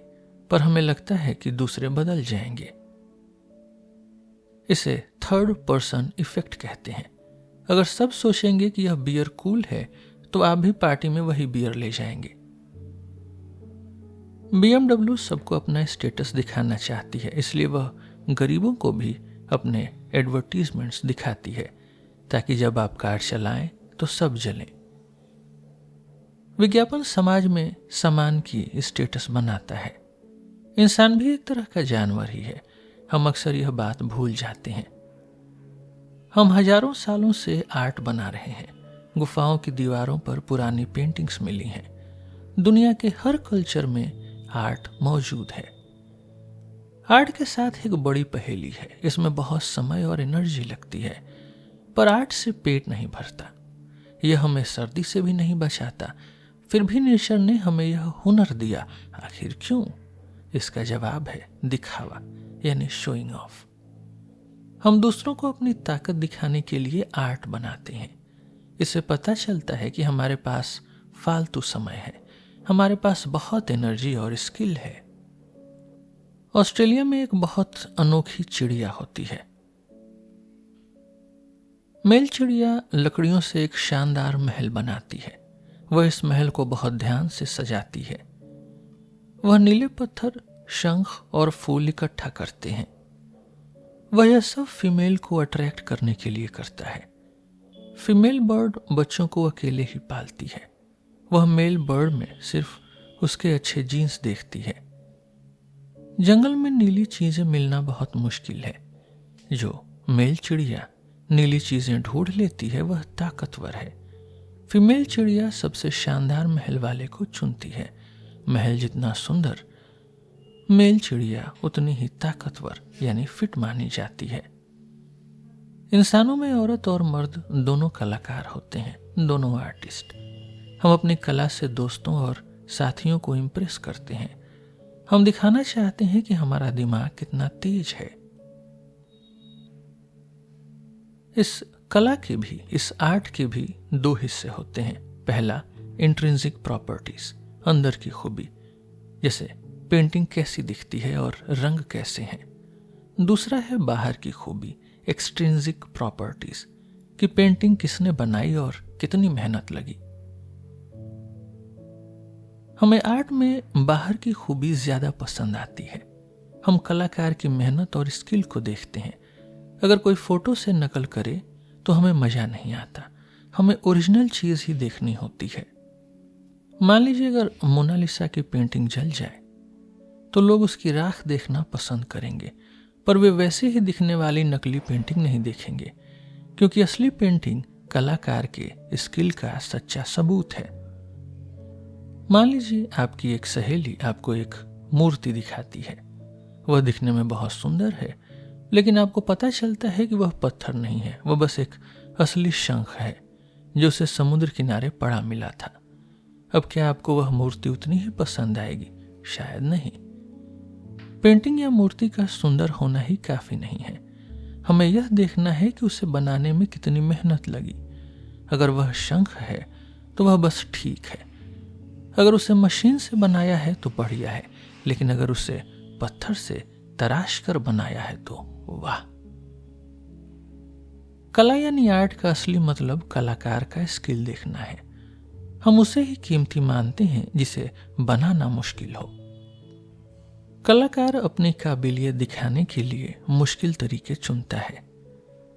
पर हमें लगता है कि दूसरे बदल जाएंगे। इसे थर्ड पर्सन इफेक्ट कहते हैं। अगर सब सोचेंगे कि यह बियर कूल है तो आप भी पार्टी में वही बियर ले जाएंगे। BMW सबको अपना स्टेटस दिखाना चाहती है, इसलिए वह गरीबों को भी अपने एडवर्टीजमेंट्स दिखाती है, ताकि जब आप कार चलाएं तो सब जलें। विज्ञापन समाज में सामान की स्टेटस बनाता है। इंसान भी एक तरह का जानवर ही है। हम अक्सर यह बात भूल जाते हैं। हम हजारों सालों से आर्ट बना रहे हैं। गुफाओं की दीवारों पर पुरानी पेंटिंग्स मिली हैं। दुनिया के हर कल्चर में आर्ट मौजूद है। आर्ट के साथ एक बड़ी पहेली है। इसमें बहुत समय और एनर्जी लगती है, पर आर्ट से पेट नहीं भरता। यह हमें सर्दी से भी नहीं बचाता। फिर भी नेचर ने हमें यह हुनर दिया। आखिर क्यों? इसका जवाब है दिखावा, यानी शोइंग ऑफ। हम दूसरों को अपनी ताकत दिखाने के लिए आर्ट बनाते हैं। इससे पता चलता है कि हमारे पास फालतू समय है, हमारे पास बहुत एनर्जी और स्किल है। ऑस्ट्रेलिया में एक बहुत अनोखी चिड़िया होती है। मेल चिड़िया लकड़ियों से एक शानदार महल बनाती है। वह इस महल को बहुत ध्यान से सजाती है। वह नीले पत्थर, शंख और फूल इकट्ठा करते हैं। वह यह सब फीमेल को अट्रैक्ट करने के लिए करता है। फीमेल बर्ड बच्चों को अकेले ही पालती है। वह मेल बर्ड में सिर्फ उसके अच्छे जीन्स देखती है। जंगल में नीली चीजें मिलना बहुत मुश्किल है। जो मेल चिड़िया नीली चीजें ढूंढ लेती है वह ताकतवर है। फीमेल चिड़िया सबसे शानदार महल वाले को चुनती है। महल जितना सुंदर, मेल चिड़िया उतनी ही ताकतवर यानी फिट मानी जाती है। इंसानों में औरत और मर्द दोनों कलाकार होते हैं, दोनों आर्टिस्ट। हम अपनी कला से दोस्तों और साथियों को इम्प्रेस करते हैं। हम दिखाना चाहते हैं कि हमारा दिमाग कितना तेज है। इस कला के भी, इस आर्ट के भी दो हिस्से होते हैं। पहला, इंट्रिंसिक प्रॉपर्टीज, अंदर की खूबी, जैसे पेंटिंग कैसी दिखती है और रंग कैसे हैं। दूसरा है बाहर की खूबी, एक्सट्रिंसिक प्रॉपर्टीज, कि पेंटिंग किसने बनाई और कितनी मेहनत लगी। हमें आर्ट में बाहर की खूबी ज्यादा पसंद आती है। हम कलाकार की मेहनत और स्किल को देखते हैं। अगर कोई फोटो से नकल करे तो हमें मजा नहीं आता, हमें ओरिजिनल चीज ही देखनी होती है। मान लीजिए अगर मोनालिसा की पेंटिंग जल जाए तो लोग उसकी राख देखना पसंद करेंगे, पर वे वैसे ही दिखने वाली नकली पेंटिंग नहीं देखेंगे, क्योंकि असली पेंटिंग कलाकार के स्किल का सच्चा सबूत है। मान लीजिए आपकी एक सहेली आपको एक मूर्ति दिखाती है। वह दिखने में बहुत सुंदर है, लेकिन आपको पता चलता है कि वह पत्थर नहीं है, वह बस एक असली शंख है जो उसे समुद्र किनारे पड़ा मिला था। अब क्या आपको वह मूर्ति उतनी ही पसंद आएगी? शायद नहीं। पेंटिंग या मूर्ति का सुंदर होना ही काफी नहीं है। हमें यह देखना है कि उसे बनाने में कितनी मेहनत लगी। अगर वह शंख है तो वह बस ठीक है। अगर उसे मशीन से बनाया है तो बढ़िया है, लेकिन अगर उसे पत्थर से तराश कर बनाया है तो वाह। कला यानी आर्ट का असली मतलब कलाकार का स्किल देखना है। हम उसे ही कीमती मानते हैं जिसे बनाना मुश्किल हो। कलाकार अपनी काबिलियत दिखाने के लिए मुश्किल तरीके चुनता है।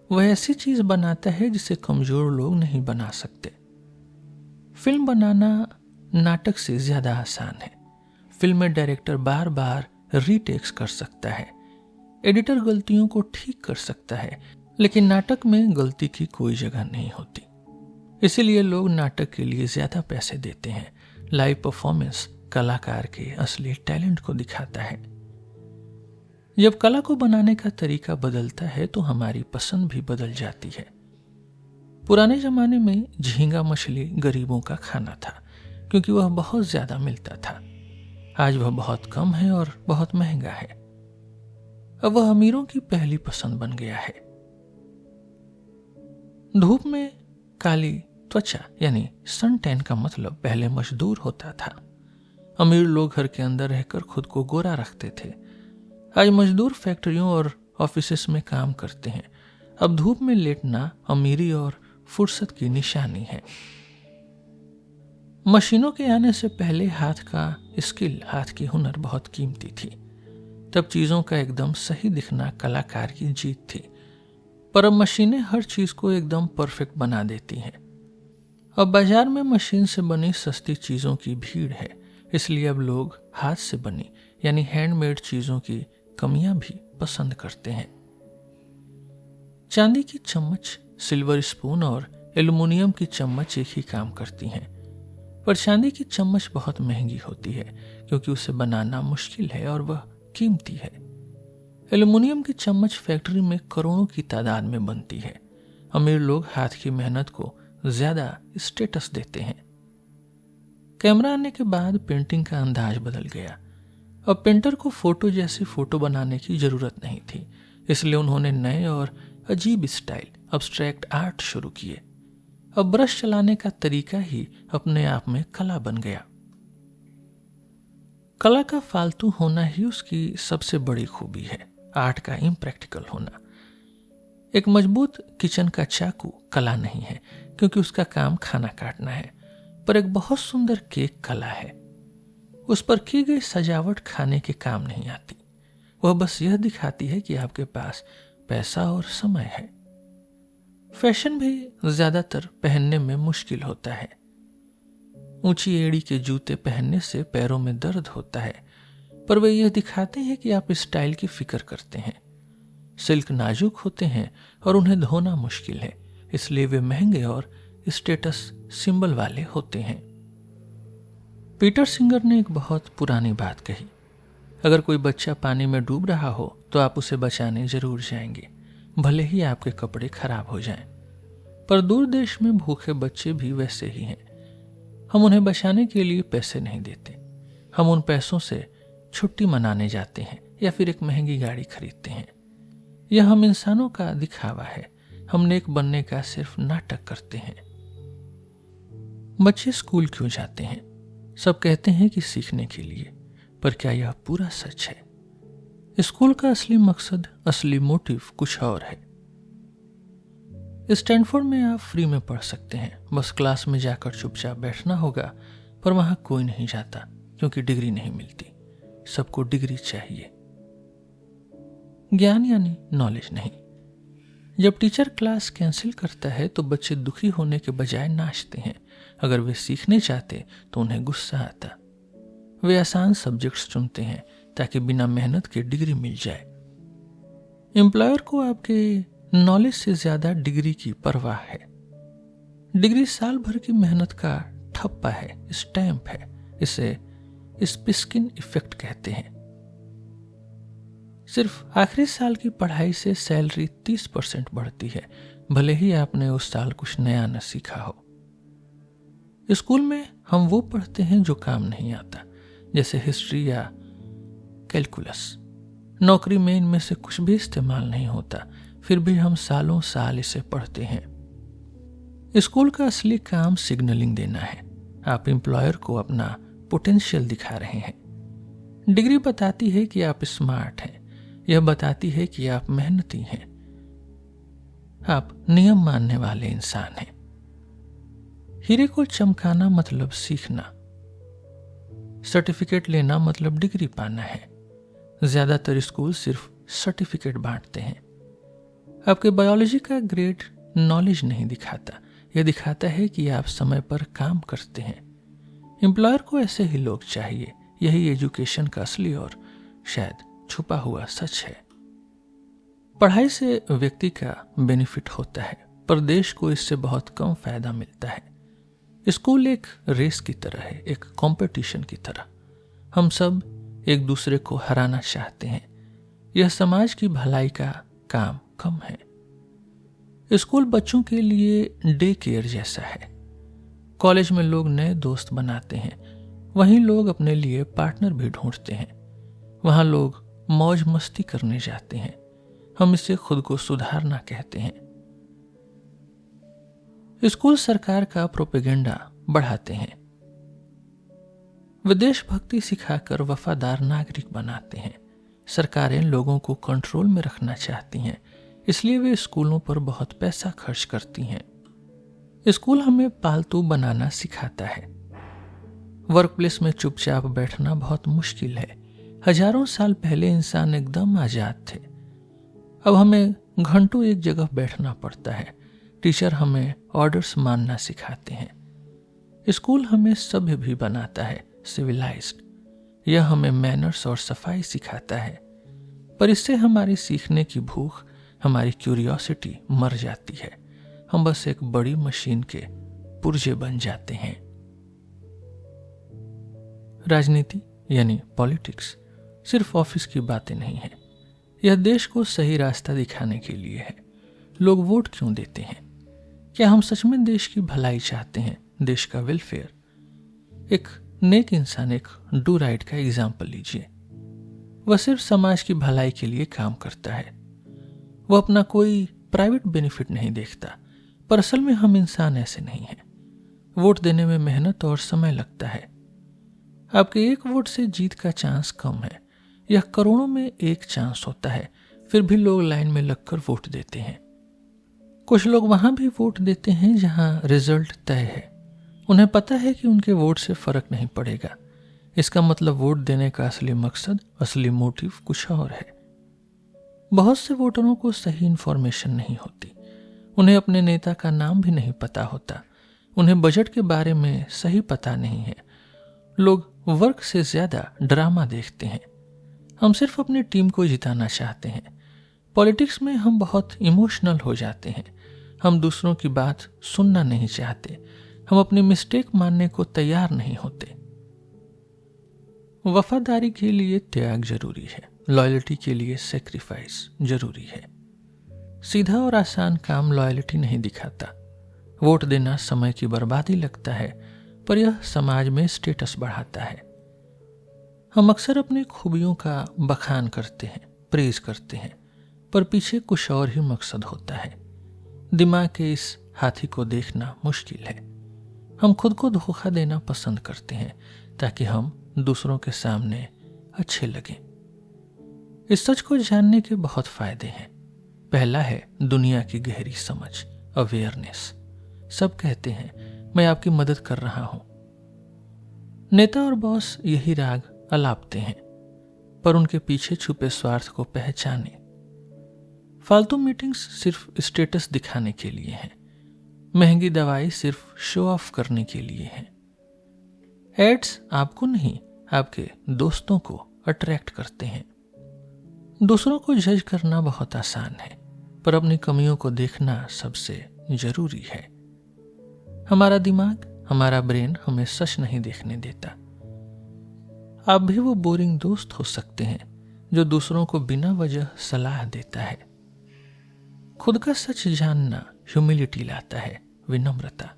वह ऐसी चीज बनाता है जिसे कमजोर लोग नहीं बना सकते। फिल्म बनाना नाटक से ज्यादा आसान है। फिल्म में डायरेक्टर बार बार रीटेक्स कर सकता है, एडिटर गलतियों को ठीक कर सकता है, लेकिन नाटक में गलती की कोई जगह नहीं होती। इसीलिए लोग नाटक के लिए ज्यादा पैसे देते हैं। लाइव परफॉर्मेंस कलाकार के असली टैलेंट को दिखाता है। जब कला को बनाने का तरीका बदलता है तो हमारी पसंद भी बदल जाती है। पुराने जमाने में झींगा मछली गरीबों का खाना था, क्योंकि वह बहुत ज्यादा मिलता था। आज वह बहुत कम है और बहुत महंगा है। अब वह अमीरों की पहली पसंद बन गया है। धूप में काली त्वचा यानी सन टैन का मतलब पहले मजदूर होता था। अमीर लोग घर के अंदर रहकर खुद को गोरा रखते थे। आज मजदूर फैक्ट्रियों और ऑफिसेस में काम करते हैं। अब धूप में लेटना अमीरी और फुर्सत की निशानी है। मशीनों के आने से पहले हाथ का स्किल, हाथ की हुनर बहुत कीमती थी। तब चीजों का एकदम सही दिखना कलाकार की जीत थी। पर अब मशीनें हर चीज को एकदम परफेक्ट बना देती हैं। अब बाजार में मशीन से बनी सस्ती चीजों की भीड़ है, इसलिए अब लोग हाथ से बनी यानी हैंडमेड चीजों की कमियां भी पसंद करते हैं। चांदी की चम्मच, सिल्वर स्पून और एल्युमिनियम की चम्मच एक ही काम करती हैं, पर चांदी की चम्मच बहुत महंगी होती है क्योंकि उसे बनाना मुश्किल है और वह कीमती है। एल्युमिनियम की चम्मच फैक्ट्री में करोड़ों की तादाद में बनती है। अमीर लोग हाथ की मेहनत को ज्यादा स्टेटस देते हैं। कैमरा आने के बाद पेंटिंग का अंदाज बदल गया। अब पेंटर को फोटो जैसी फोटो बनाने की जरूरत नहीं थी, इसलिए उन्होंने नए और अजीब स्टाइल, अब्स्ट्रैक्ट आर्ट शुरू किए। अब ब्रश चलाने का तरीका ही अपने आप में कला बन गया। कला का फालतू होना ही उसकी सबसे बड़ी खूबी है, आर्ट का इम्प्रैक्टिकल होना। एक मजबूत किचन का चाकू कला नहीं है, क्योंकि उसका काम खाना काटना है, पर एक बहुत सुंदर केक कला है। उस पर की गई सजावट खाने के काम नहीं आती, वह बस यह दिखाती है कि आपके पास पैसा और समय है। फैशन भी ज्यादातर पहनने में मुश्किल होता है। ऊंची एड़ी के जूते पहनने से पैरों में दर्द होता है, पर वे यह दिखाते हैं कि आप स्टाइल की फिक्र करते हैं। सिल्क नाजुक होते हैं और उन्हें धोना मुश्किल है, इसलिए वे महंगे और स्टेटस सिंबल वाले होते हैं। पीटर सिंगर ने एक बहुत पुरानी बात कही, अगर कोई बच्चा पानी में डूब रहा हो तो आप उसे बचाने जरूर जाएंगे, भले ही आपके कपड़े खराब हो जाएं। पर दूर देश में भूखे बच्चे भी वैसे ही हैं। हम उन्हें बचाने के लिए पैसे नहीं देते, हम उन पैसों से छुट्टी मनाने जाते हैं या फिर एक महंगी गाड़ी खरीदते हैं। यह हम इंसानों का दिखावा है, हम नेक बनने का सिर्फ नाटक करते हैं। बच्चे स्कूल क्यों जाते हैं? सब कहते हैं कि सीखने के लिए, पर क्या यह पूरा सच है? स्कूल का असली मकसद, असली मोटिव कुछ और है। स्टैनफोर्ड में आप फ्री में पढ़ सकते हैं, बस क्लास में जाकर चुपचाप बैठना होगा, पर वहां कोई नहीं जाता क्योंकि डिग्री नहीं मिलती। सबको डिग्री चाहिए, ज्ञान यानी नॉलेज नहीं। जब टीचर क्लास कैंसिल करता है तो बच्चे दुखी होने के बजाय नाचते हैं। अगर वे सीखने चाहते तो उन्हें गुस्सा आता। वे आसान सब्जेक्ट्स चुनते हैं ताकि बिना मेहनत के डिग्री मिल जाए। एम्प्लॉयर को आपके नॉलेज से ज्यादा डिग्री की परवाह है। डिग्री साल भर की मेहनत का ठप्पा है, स्टैंप है। इसे स्पिस्किन इफेक्ट कहते हैं। सिर्फ आखिरी साल की पढ़ाई से सैलरी 30% बढ़ती है, भले ही आपने उस साल कुछ नया न सीखा हो। स्कूल में हम वो पढ़ते हैं जो काम नहीं आता, जैसे हिस्ट्री या कैलकुलस। नौकरी में इनमें से कुछ भी इस्तेमाल नहीं होता, फिर भी हम सालों साल इसे पढ़ते हैं। स्कूल का असली काम सिग्नलिंग देना है। आप एम्प्लॉयर को अपना पोटेंशियल दिखा रहे हैं। डिग्री बताती है कि आप स्मार्ट हैं, यह बताती है कि आप मेहनती हैं, आप नियम मानने वाले इंसान हैं। हीरे को चमकाना मतलब सीखना, सर्टिफिकेट लेना मतलब डिग्री पाना है। ज्यादातर स्कूल सिर्फ सर्टिफिकेट बांटते हैं। आपके बायोलॉजी का ग्रेड नॉलेज नहीं दिखाता, यह दिखाता है कि आप समय पर काम करते हैं। एम्प्लॉयर को ऐसे ही लोग चाहिए। यही एजुकेशन का असली और शायद छुपा हुआ सच है। पढ़ाई से व्यक्ति का बेनिफिट होता है, पर देश को इससे बहुत कम फायदा मिलता है। स्कूल एक रेस की तरह है, एक कंपटीशन की तरह। हम सब एक दूसरे को हराना चाहते हैं। यह समाज की भलाई का काम कम है। स्कूल बच्चों के लिए डे केयर जैसा है। कॉलेज में लोग नए दोस्त बनाते हैं, वहीं लोग अपने लिए पार्टनर भी ढूंढते हैं। वहां लोग मौज मस्ती करने जाते हैं। हम इसे खुद को सुधारना कहते हैं। स्कूल सरकार का प्रोपेगेंडा बढ़ाते हैं। वे देशभक्ति सिखाकर वफादार नागरिक बनाते हैं। सरकारें लोगों को कंट्रोल में रखना चाहती हैं, इसलिए वे स्कूलों पर बहुत पैसा खर्च करती हैं। स्कूल हमें पालतू बनाना सिखाता है। वर्कप्लेस में चुपचाप बैठना बहुत मुश्किल है। हजारों साल पहले इंसान एकदम आजाद थे। अब हमें घंटों एक जगह बैठना पड़ता है। टीचर हमें ऑर्डर्स मानना सिखाते हैं। स्कूल हमें सभ्य भी बनाता है, सिविलाइज्ड। यह हमें मैनर्स और सफाई सिखाता है, पर इससे हमारी सीखने की भूख, हमारी क्यूरियोसिटी मर जाती है। हम बस एक बड़ी मशीन के पुर्जे बन जाते हैं। राजनीति यानी पॉलिटिक्स सिर्फ ऑफिस की बातें नहीं है। यह देश को सही रास्ता दिखाने के लिए है। लोग वोट क्यों देते हैं? क्या हम सच में देश की भलाई चाहते हैं, देश का वेलफेयर? एक नेक इंसान, एक डू राइट का एग्जाम्पल लीजिए। वह सिर्फ समाज की भलाई के लिए काम करता है। वह अपना कोई प्राइवेट बेनिफिट नहीं देखता, पर असल में हम इंसान ऐसे नहीं हैं। वोट देने में मेहनत और समय लगता है। आपके एक वोट से जीत का चांस कम है। यह करोड़ों में एक चांस होता है, फिर भी लोग लाइन में लगकर वोट देते हैं। कुछ लोग वहां भी वोट देते हैं जहां रिजल्ट तय है। उन्हें पता है कि उनके वोट से फर्क नहीं पड़ेगा। इसका मतलब वोट देने का असली मकसद, असली मोटिव कुछ और है। बहुत से वोटरों को सही इंफॉर्मेशन नहीं होती। उन्हें अपने नेता का नाम भी नहीं पता होता। उन्हें बजट के बारे में सही पता नहीं है। लोग वर्क से ज्यादा ड्रामा देखते हैं। हम सिर्फ अपनी टीम को जिताना चाहते हैं। पॉलिटिक्स में हम बहुत इमोशनल हो जाते हैं। हम दूसरों की बात सुनना नहीं चाहते। हम अपनी मिस्टेक मानने को तैयार नहीं होते। वफादारी के लिए त्याग जरूरी है। लॉयल्टी के लिए सेक्रीफाइस जरूरी है। सीधा और आसान काम लॉयल्टी नहीं दिखाता। वोट देना समय की बर्बादी लगता है, पर यह समाज में स्टेटस बढ़ाता है। हम अक्सर अपनी खूबियों का बखान करते हैं, प्रेज करते हैं, पर पीछे कुछ और ही मकसद होता है। दिमाग के इस हाथी को देखना मुश्किल है। हम खुद को धोखा देना पसंद करते हैं ताकि हम दूसरों के सामने अच्छे लगें। इस सच को जानने के बहुत फायदे हैं। पहला है दुनिया की गहरी समझ, अवेयरनेस। सब कहते हैं मैं आपकी मदद कर रहा हूं। नेता और बॉस यही राग अलापते हैं, पर उनके पीछे छुपे स्वार्थ को पहचाने। फालतू मीटिंग्स सिर्फ स्टेटस दिखाने के लिए हैं। महंगी दवाई सिर्फ शो ऑफ करने के लिए हैं। एड्स आपको नहीं, आपके दोस्तों को अट्रैक्ट करते हैं। दूसरों को जज करना बहुत आसान है, पर अपनी कमियों को देखना सबसे जरूरी है। हमारा दिमाग, हमारा ब्रेन हमें सच नहीं देखने देता। आप भी वो बोरिंग दोस्त हो सकते हैं जो दूसरों को बिना वजह सलाह देता है। खुद का सच जानना ह्यूमिलिटी लाता है, विनम्रता।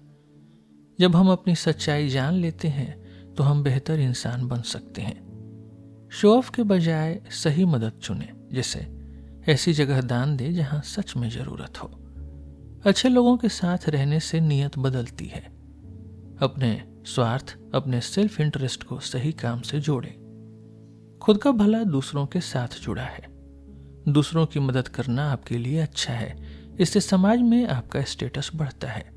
जब हम अपनी सच्चाई जान लेते हैं तो हम बेहतर इंसान बन सकते हैं। शो ऑफ के बजाय सही मदद चुने, जैसे ऐसी जगह दान दे जहां सच में जरूरत हो। अच्छे लोगों के साथ रहने से नीयत बदलती है। अपने स्वार्थ, अपने सेल्फ इंटरेस्ट को सही काम से जोड़े। खुद का भला दूसरों के साथ जुड़ा है। दूसरों की मदद करना आपके लिए अच्छा है। इससे समाज में आपका स्टेटस बढ़ता है।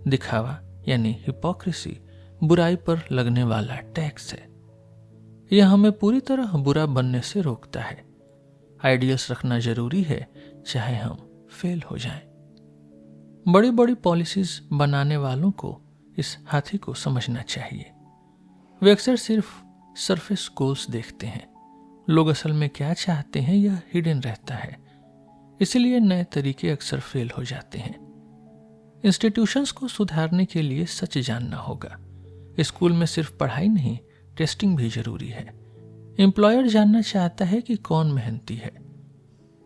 दिखावा यानी हिपोक्रेसी बुराई पर लगने वाला टैक्स है। यह हमें पूरी तरह बुरा बनने से रोकता है। आइडियल्स रखना जरूरी है, चाहे हम फेल हो जाएं। बड़ी बड़ी पॉलिसीज बनाने वालों को इस हाथी को समझना चाहिए। वे अक्सर सिर्फ सरफेस गोल्स देखते हैं। लोग असल में क्या चाहते हैं यह हिडन रहता है। इसलिए नए तरीके अक्सर फेल हो जाते हैं। इंस्टीट्यूशंस को सुधारने के लिए सच जानना होगा। स्कूल में सिर्फ पढ़ाई नहीं, टेस्टिंग भी जरूरी है। एम्प्लॉयर जानना चाहता है कि कौन मेहनती है।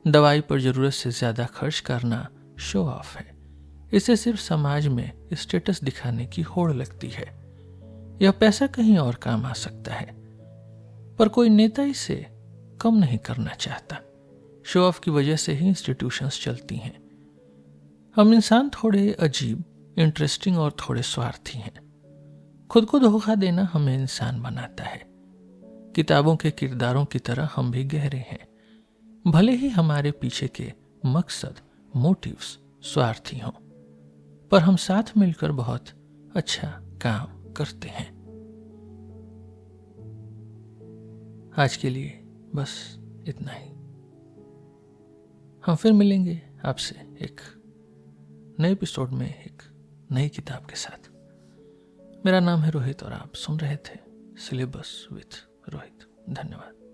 दवाई पर जरूरत से ज्यादा खर्च करना शो ऑफ है। इससे सिर्फ समाज में स्टेटस दिखाने की होड़ लगती है। यह पैसा कहीं और काम आ सकता है, पर कोई नेता इसे कम नहीं करना चाहता। शो ऑफ की वजह से ही इंस्टीट्यूशंस चलती हैं। हम इंसान थोड़े अजीब, इंटरेस्टिंग और थोड़े स्वार्थी हैं। खुद को धोखा देना हमें इंसान बनाता है। किताबों के किरदारों की तरह हम भी गहरे हैं, भले ही हमारे पीछे के मकसद, मोटिव्स स्वार्थी हों, पर हम साथ मिलकर बहुत अच्छा काम करते हैं। आज के लिए बस इतना ही। हम फिर मिलेंगे आपसे एक नए एपिसोड में एक नई किताब के साथ। मेरा नाम है रोहित और आप सुन रहे थे सिलेबस विथ रोहित। धन्यवाद।